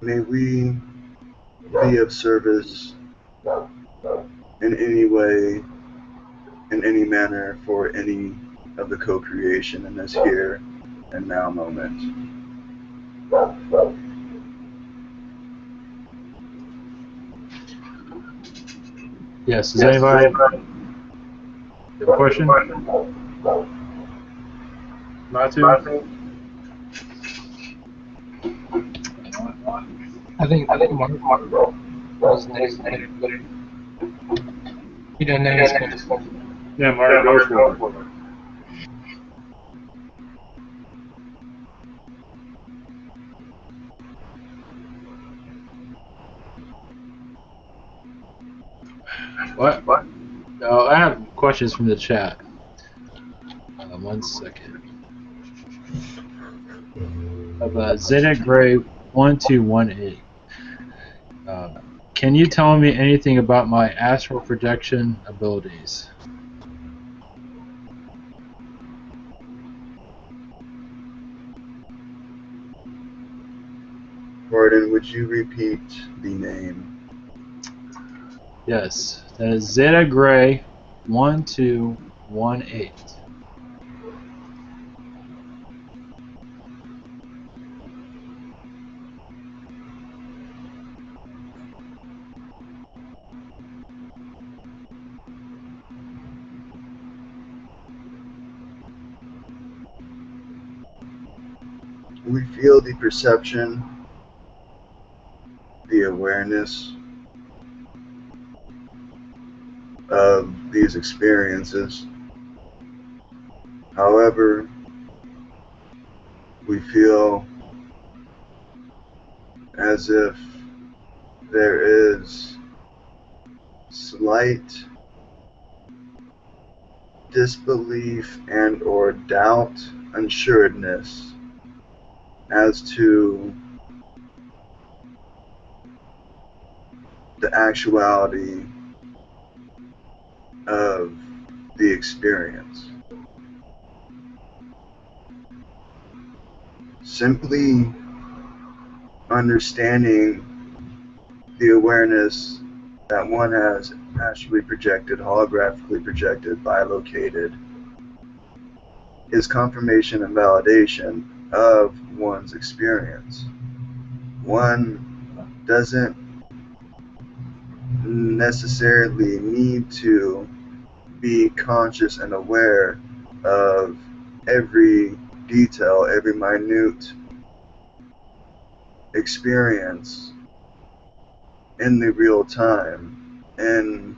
May we be of service in any way, in any manner, for any of the co-creation in this here and now moment. Yes, does anybody have a question? Matthew? I think Mark was next. You don't know his question. Yeah, Mark, go for it. What? I have questions from the chat. 1 second. Zeta Gray 1218. Can you tell me anything about my astral projection abilities? Pardon, would you repeat the name? Yes, that is Zeta Gray 1218. We feel the perception, the awareness of these experiences. However, we feel as if there is slight disbelief and or doubt, unsureness as to the actuality of the experience. Simply understanding the awareness that one has astrally projected, holographically projected, bilocated, is confirmation and validation of one's experience. One doesn't necessarily need to be conscious and aware of every detail, every minute experience in the real time, in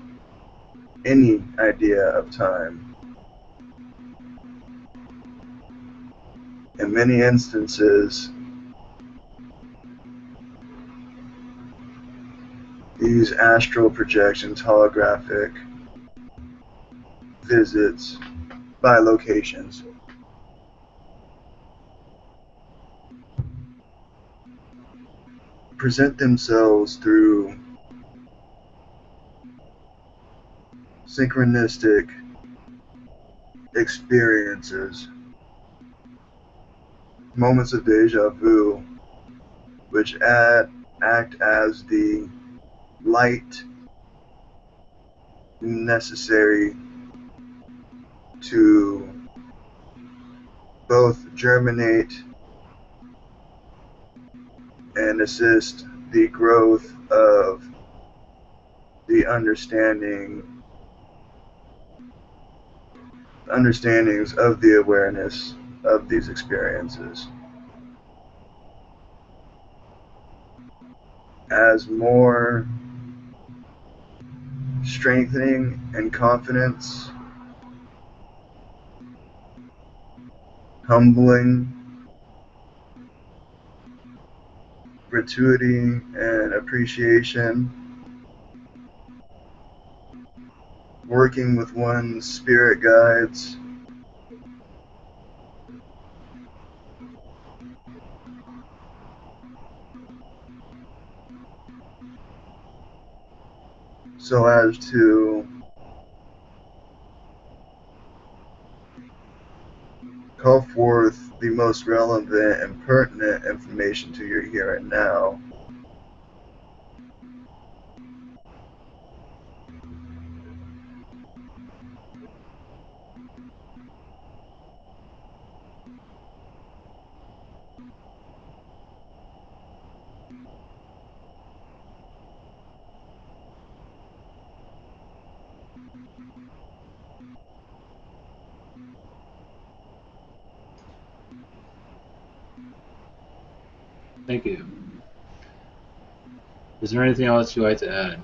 any idea of time. In many instances, these astral projections, holographic visits, bilocations, present themselves through synchronistic experiences, moments of deja vu, which act as the light necessary to both germinate and assist the growth of the understandings of the awareness of these experiences. As more strengthening and confidence, humbling, gratuity, and appreciation, working with one's spirit guides, so as to call forth the most relevant and pertinent information to your here and now. Thank you. Is there anything else you'd like to add?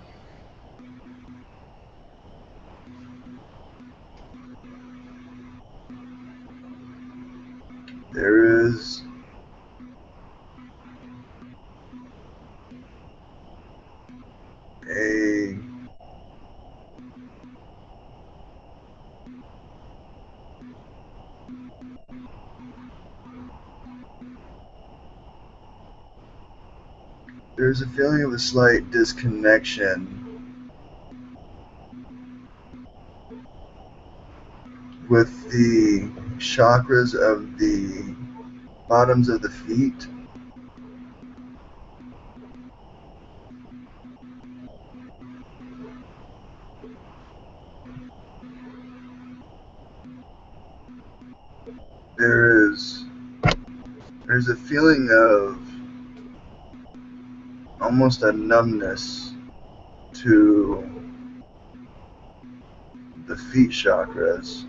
There is a there's a feeling of a slight disconnection with the chakras of the bottoms of the feet. There's a feeling of almost a numbness to the feet chakras,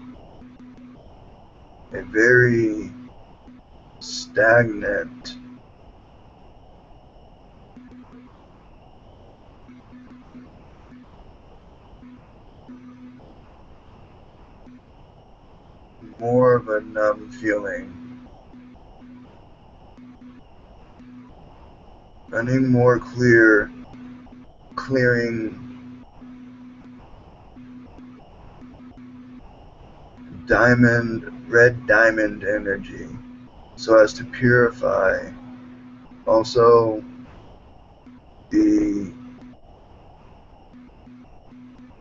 a very stagnant, more of a numb feeling. Running more clearing red diamond energy, so as to purify also the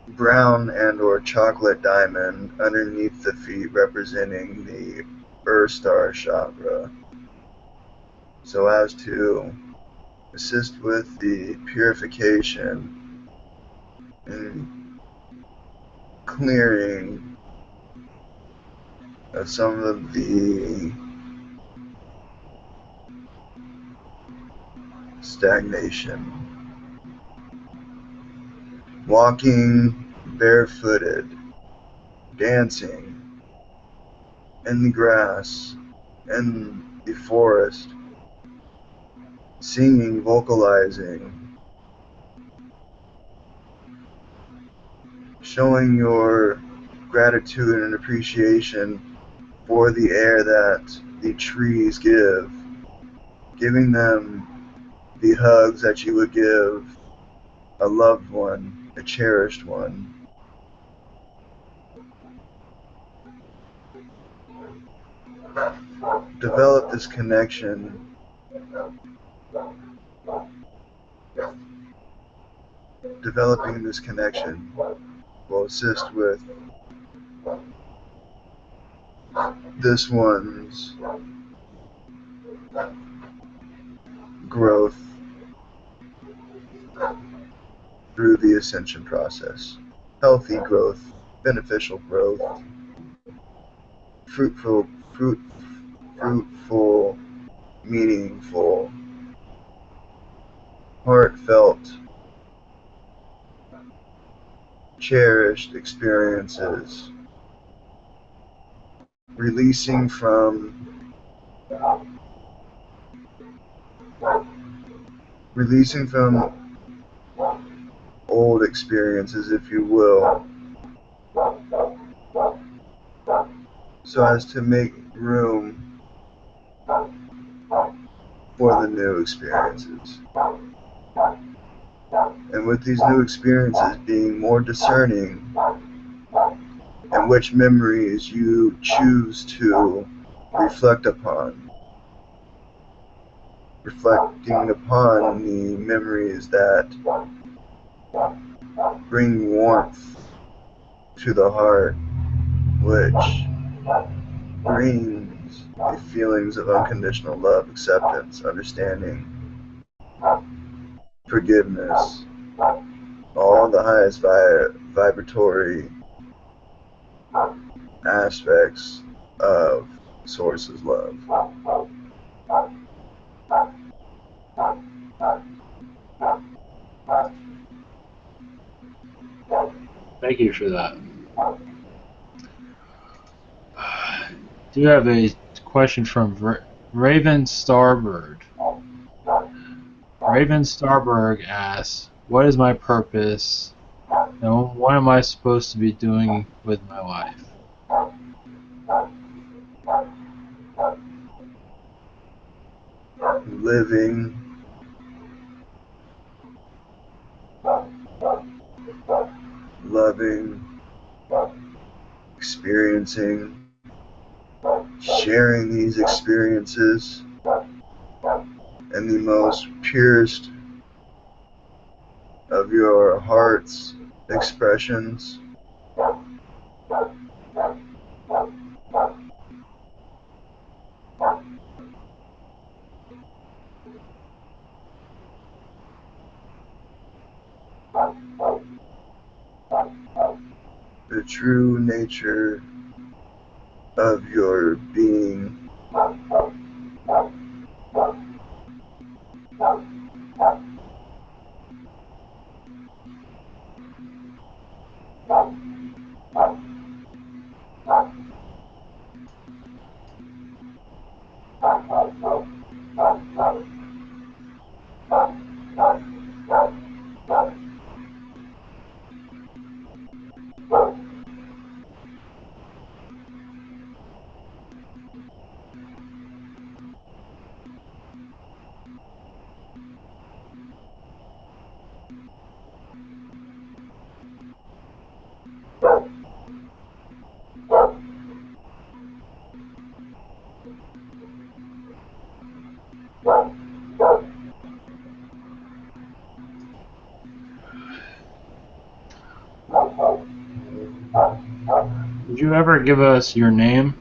brown and or chocolate diamond underneath the feet, representing the Earth Star chakra, so as to assist with the purification and clearing of some of the stagnation. Walking barefooted, dancing in the grass, in the forest, singing, vocalizing, showing your gratitude and appreciation for the air that the trees give, giving them the hugs that you would give a loved one, a cherished one. Develop this connection. Developing this connection will assist with this one's growth through the ascension process. Healthy growth, beneficial growth, fruitful, meaningful, heartfelt, cherished experiences, releasing from old experiences, if you will, so as to make room for the new experiences. And with these new experiences, being more discerning in which memories you choose to reflect upon. Reflecting upon the memories that bring warmth to the heart, which brings the feelings of unconditional love, acceptance, understanding, forgiveness, all the highest vibratory aspects of Source's love. Thank you for that. Do you have a question from Raven Starbird? Raven Starbird asks, what is my purpose and what am I supposed to be doing with my life? Living, loving, experiencing, sharing these experiences in the most purest of your heart's expressions. The true nature of your being. Would you ever give us your name?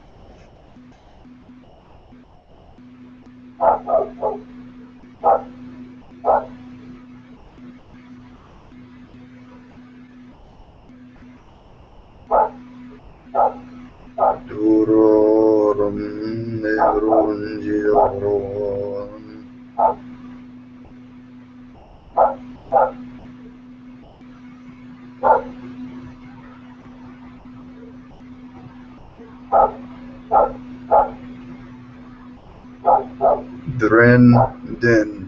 Dren Din. DREN.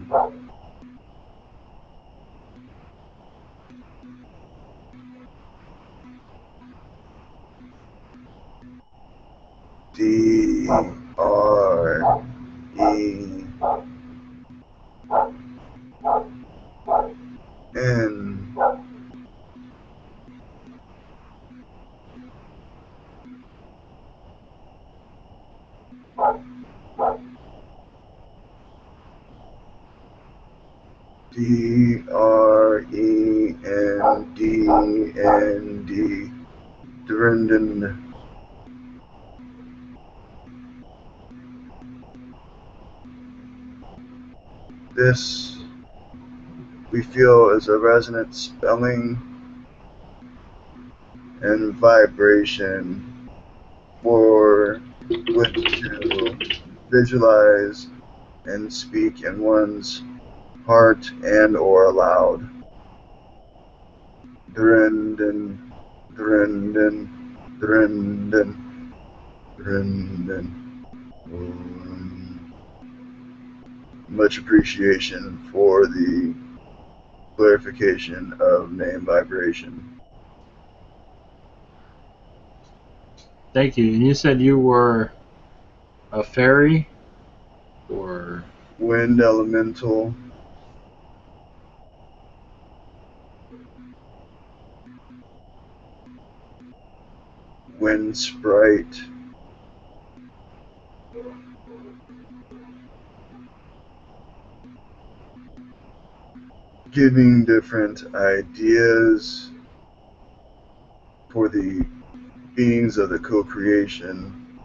DRENDND. Drenden. This we feel is a resonant spelling and vibration for which to visualize and speak in one's heart and or aloud. Drenden, Drenden, Drenden, Drenden. Much appreciation for the clarification of name vibration. Thank you. And you said you were a fairy? Or Wind elemental. Wind sprite. Giving different ideas for the beings of the co-creation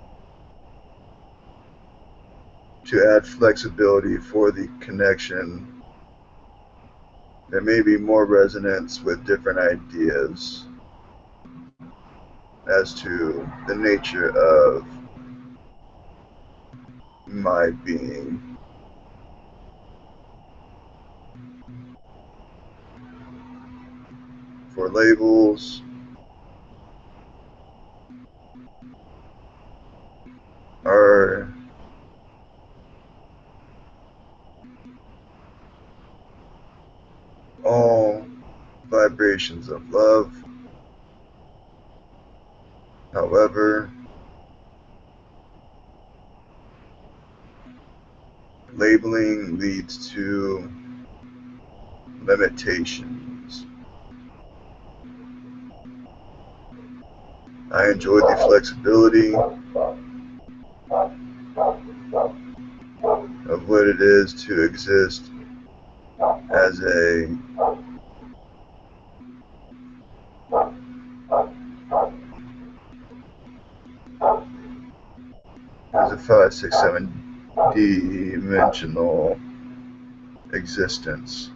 to add flexibility for the connection. There may be more resonance with different ideas as to the nature of my being. For labels, are all vibrations of love. However, labeling leads to limitations. I enjoy the flexibility of what it is to exist as a as a 5, 6, 7 dimensional existence.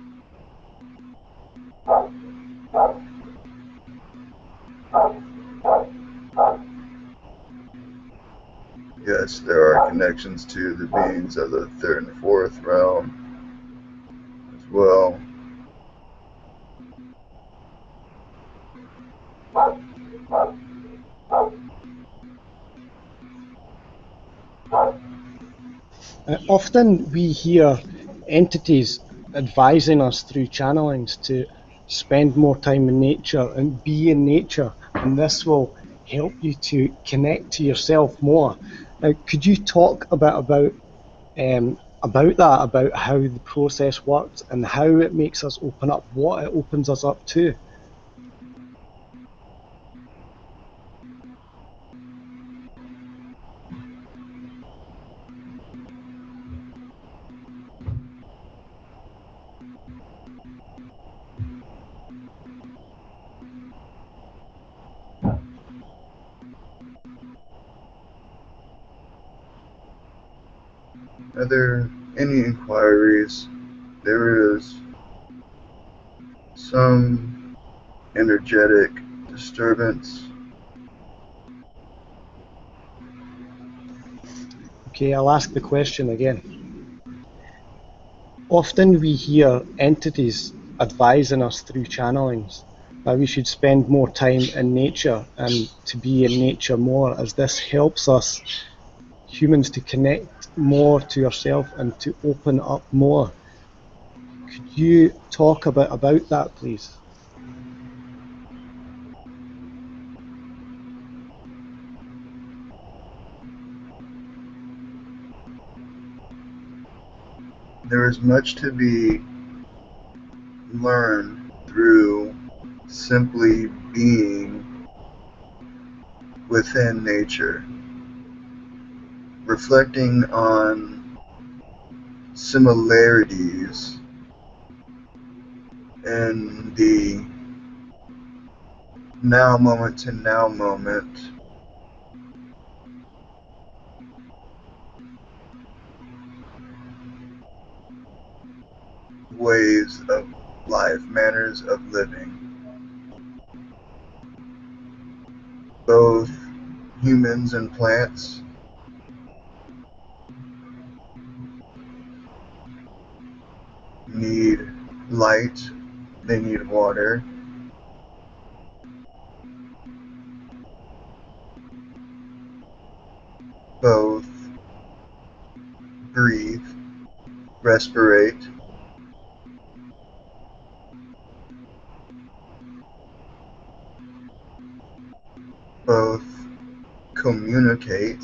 Yes, there are connections to the beings of the 3rd and 4th realm as well. Often we hear entities advising us through channelings to spend more time in nature and be in nature, and this will help you to connect to yourself more. Could you talk a bit about that, about how the process works and how it makes us open up, what it opens us up to? Are there any inquiries? There is some energetic disturbance. Okay, I'll ask the question again. Often we hear entities advising us through channelings that we should spend more time in nature and to be in nature more, as this helps us humans to connect more to ourselves and to open up more. Could you talk about that, please? There is much to be learned through simply being within nature, reflecting on similarities in the now moment to now moment ways of life, manners of living. Both humans and plants need light, they need water. Both breathe, respirate. Both communicate.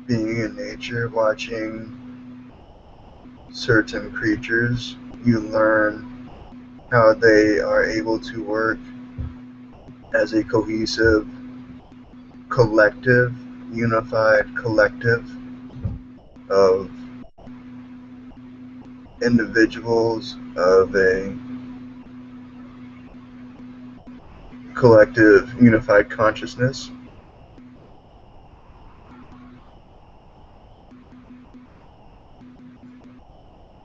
Being in nature, watching certain creatures, you learn how they are able to work as a cohesive collective, unified collective of individuals, of a collective unified consciousness.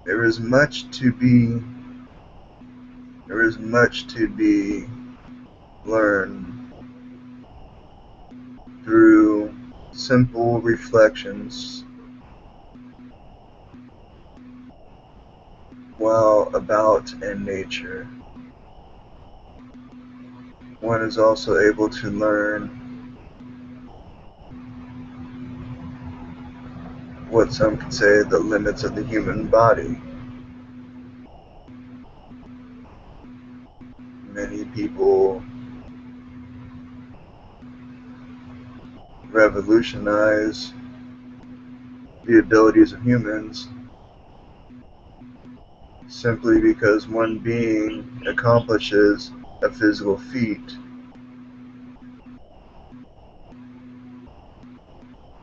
There is much to be learned through simple reflections while about in nature. One is also able to learn what some could say the limits of the human body. Many people revolutionize the abilities of humans simply because one being accomplishes a physical feat,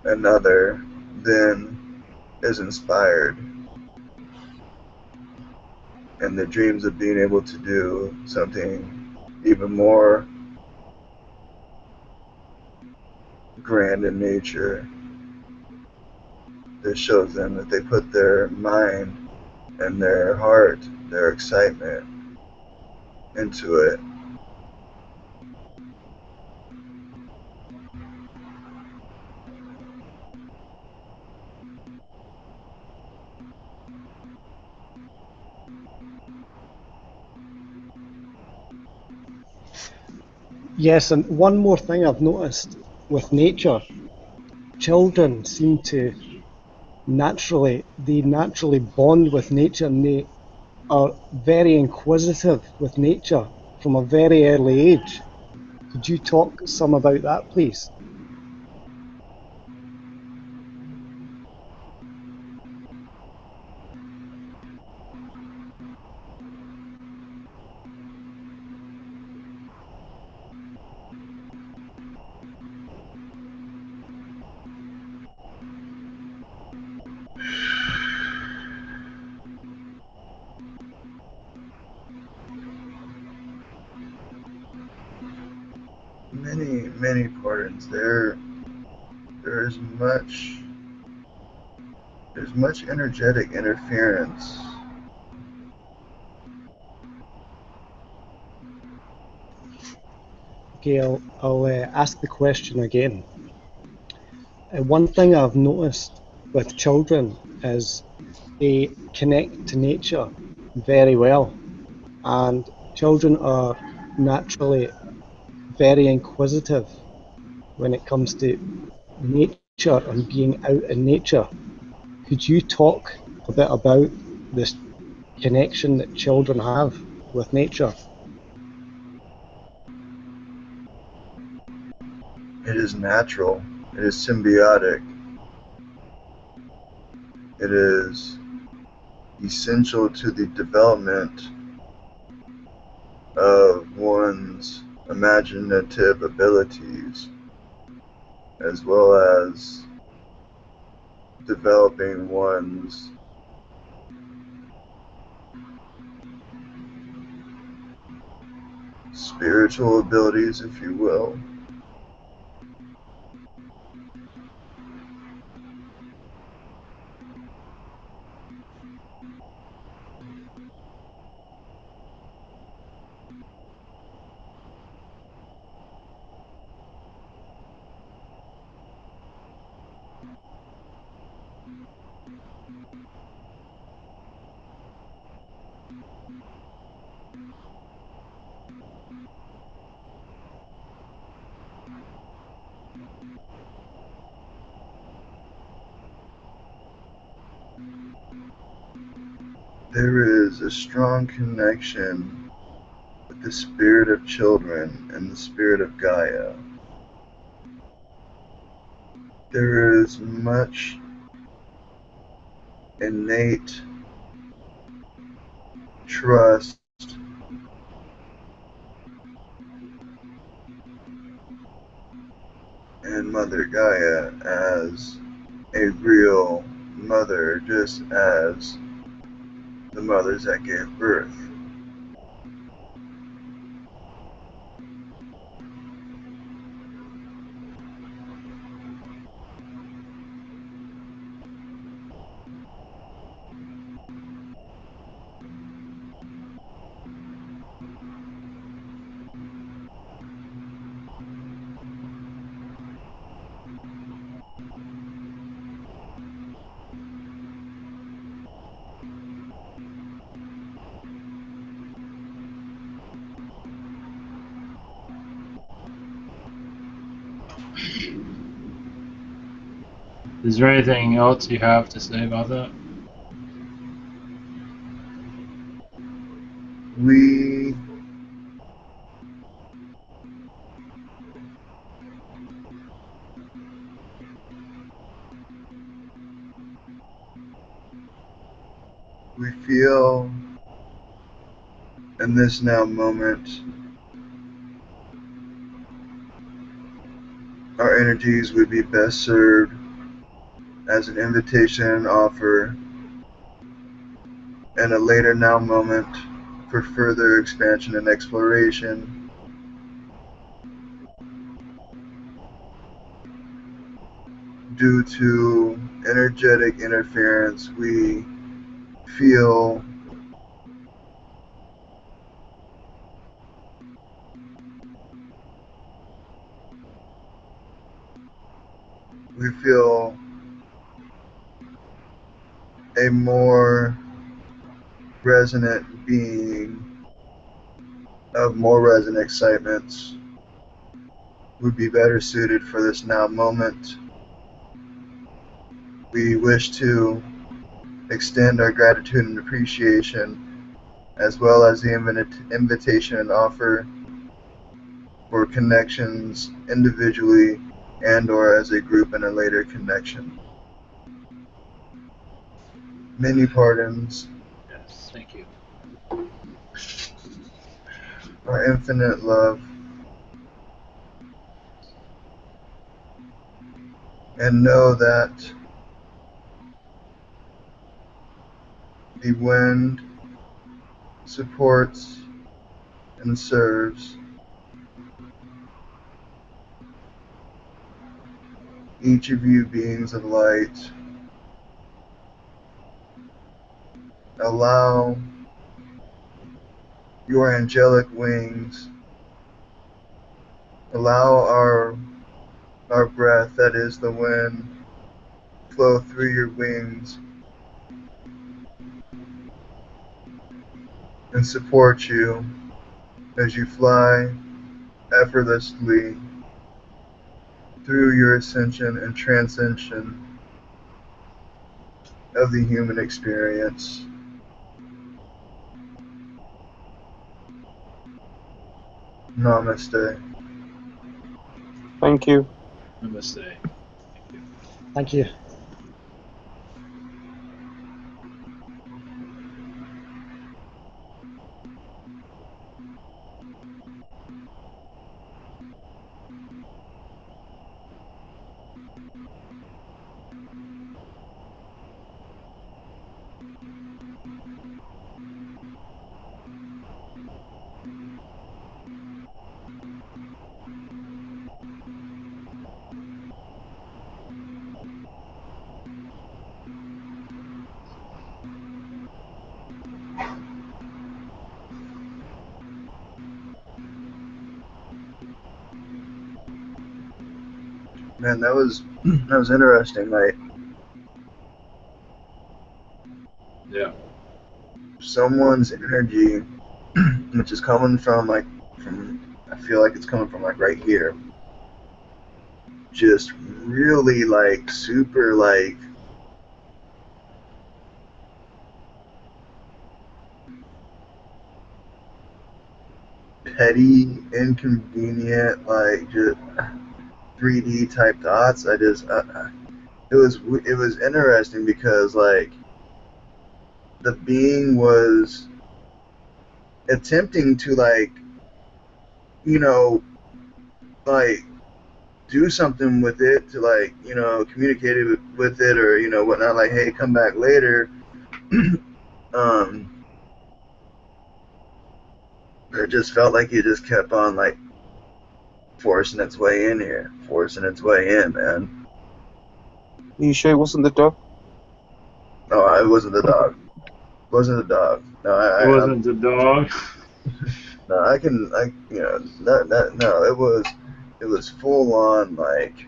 another then is inspired and the dreams of being able to do something even more grand in nature. This shows them that they put their mind and their heart, their excitement into it. Yes, and one more thing I've noticed with nature, children seem to naturally bond with nature, and they are very inquisitive with nature from a very early age. Could you talk some about that, please? Many pardons. There's much energetic interference Okay, I'll ask the question again. One thing I've noticed with children is they connect to nature very well, and children are naturally very inquisitive when it comes to nature and being out in nature. Could you talk a bit about this connection that children have with nature? It is natural. It is symbiotic. It is essential to the development of one's imaginative abilities, as well as developing one's spiritual abilities, if you will. There is a strong connection with the spirit of children and the spirit of Gaia. There is much innate trust in Mother Gaia as a real mother, just as the mothers that gave birth. Is there anything else you have to say about that? We feel in this now moment our energies would be best served as an invitation and offer in a later now moment for further expansion and exploration. Due to energetic interference, we feel a more resonant being of more resonant excitements would be better suited for this now moment. We wish to extend our gratitude and appreciation, as well as the invitation and offer for connections individually and or as a group in a later connection. Many pardons. Yes, thank you. Our infinite love. And know that the wind supports and serves each of you beings of light. Allow your angelic wings Allow our breath, that is the wind, flow through your wings and support you as you fly effortlessly through your ascension and transcension of the human experience. Namaste. Thank you. Namaste. Thank you. Man, that was interesting. Like, Yeah. someone's energy, which is coming from I feel like it's coming from like right here, just really like super like petty, inconvenient, like just 3D type thoughts. It was interesting because like the being was attempting to like, you know, like do something with it, to like, you know, communicate it with it, or, you know, whatnot, like, hey, come back later. It just felt like it just kept on like forcing its way in here, forcing its way in, man. Are you sure it wasn't the dog? No, it wasn't the dog. It wasn't the dog. No, It wasn't the dog. No, no, it was full on like.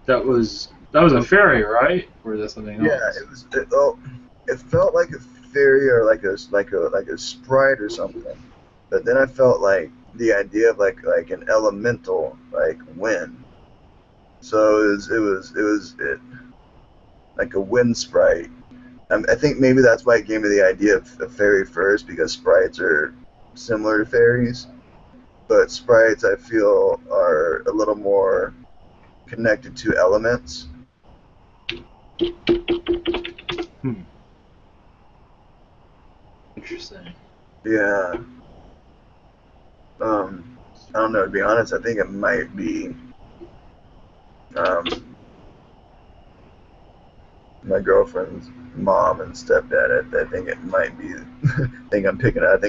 That was a fairy, right? Or is that something Yeah, else? it felt like a fairy or like a sprite or something. But then I felt like the idea of like an elemental, like wind. So it was like a wind sprite. I think maybe that's why it gave me the idea of a fairy first, because sprites are similar to fairies, but sprites I feel are a little more connected to elements. Interesting. Yeah. I don't know, to be honest, I think it might be my girlfriend's mom and stepdad. I think it might be. I think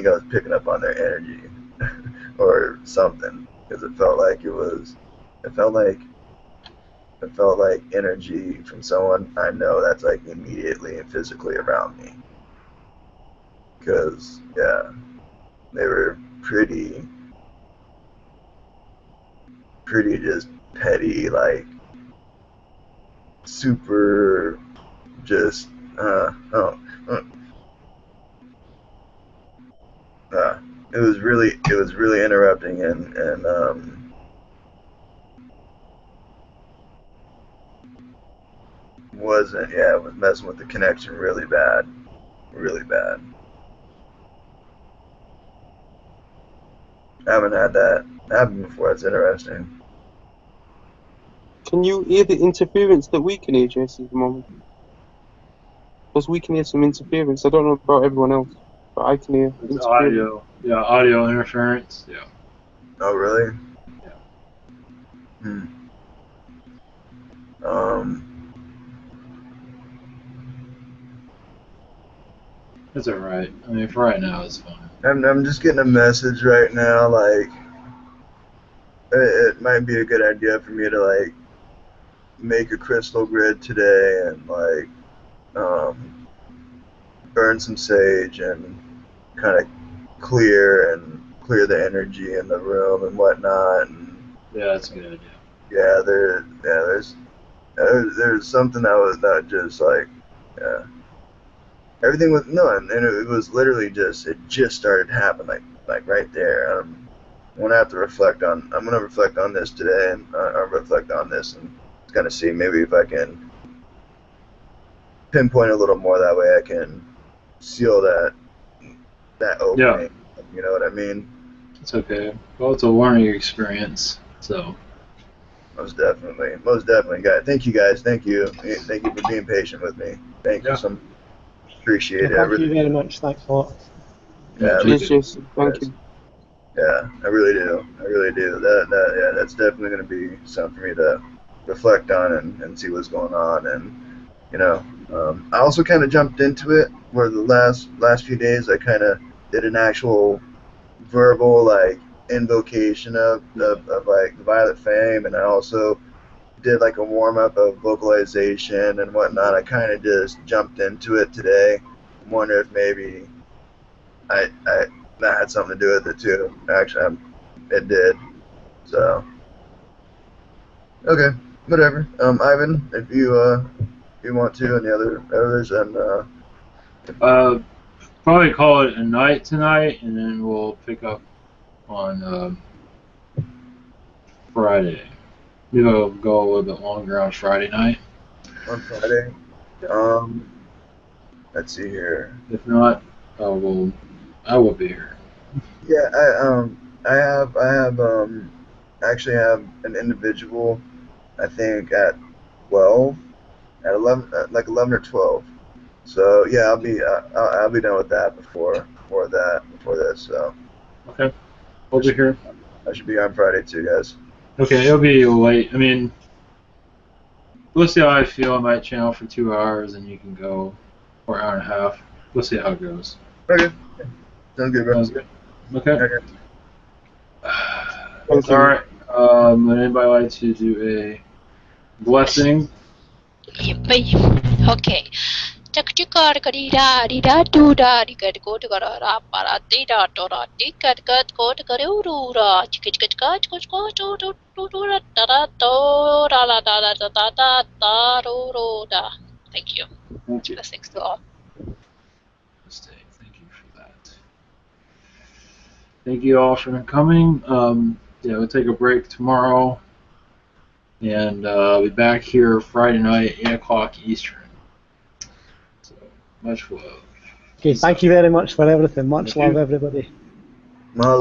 I was picking up on their energy or something, because it felt like energy from someone I know that's like immediately and physically around me. Because yeah, they were pretty just petty, like super just it was really interrupting, and it was messing with the connection really bad. I haven't had that happen before. It's interesting. Can you hear the interference that we can hear, Jesse, at the moment? Because we can hear some interference. I don't know about everyone else, but I can hear It's interference. audio. Yeah, audio interference. Yeah. Oh, really? Yeah. It's alright. I mean, for right now, it's fine. I'm just getting a message right now, like it might be a good idea for me to like make a crystal grid today and like burn some sage and kind of clear clear the energy in the room and whatnot. And Yeah, that's a good idea. yeah, there's something that was not just like, yeah. Everything was no, and it was literally just it just started happening like right there. I'm gonna have to reflect on. I'm gonna reflect on this today, and I'll reflect on this and kind of see maybe if I can pinpoint a little more. That way, I can seal that opening. Yeah. You know what I mean? It's okay. Well, it's a learning experience, so. Most definitely, guys. Thank you, guys. Thank you for being patient with me. Thank you so much. Appreciate it. Thank you very much. Thanks a lot. Yeah, Cheers, Jason. Thank you. yeah, I really do. Yeah, that's definitely going to be something for me to reflect on and see what's going on. And you know, I also kind of jumped into it where the last few days I kind of did an actual verbal like invocation of like the Violet Flame, and I also did like a warm up of vocalization and whatnot. I kind of just jumped into it today. I wonder if maybe that had something to do with it too. Actually, it did. So, okay, whatever. Ivan, if you want to, and the others, and Probably call it a night tonight, and then we'll pick up on Friday. Maybe we'll go a little bit longer on Friday night. on Friday, let's see here. If not, I will be here. Yeah, actually have an individual, I think at 12, at 11, like 11 or 12. So yeah, I'll be done with that before this. So Okay. We'll be here. I should be on Friday too, guys. Okay, it'll be late. I mean, we'll see how I feel. I might channel for 2 hours, and you can go for an hour and a half. We'll see how it goes. Okay. Sounds good, bro. Sounds good. Okay. Okay. Thank you. All right. Would anybody like to do a blessing? Okay. Chakchikar karira rida duda rigat go to gara para dida tora dikat gat go to garura chikachkach go to da da la da da da da da ro da. Thank you. Thank you. Blessings to all. Thank you for that. Thank you all for coming. Yeah, we'll take a break tomorrow, and I'll be back here Friday night, 8 o'clock Eastern. So, much love. Okay, thank you very much for everything. Much love, everybody. Mahalo.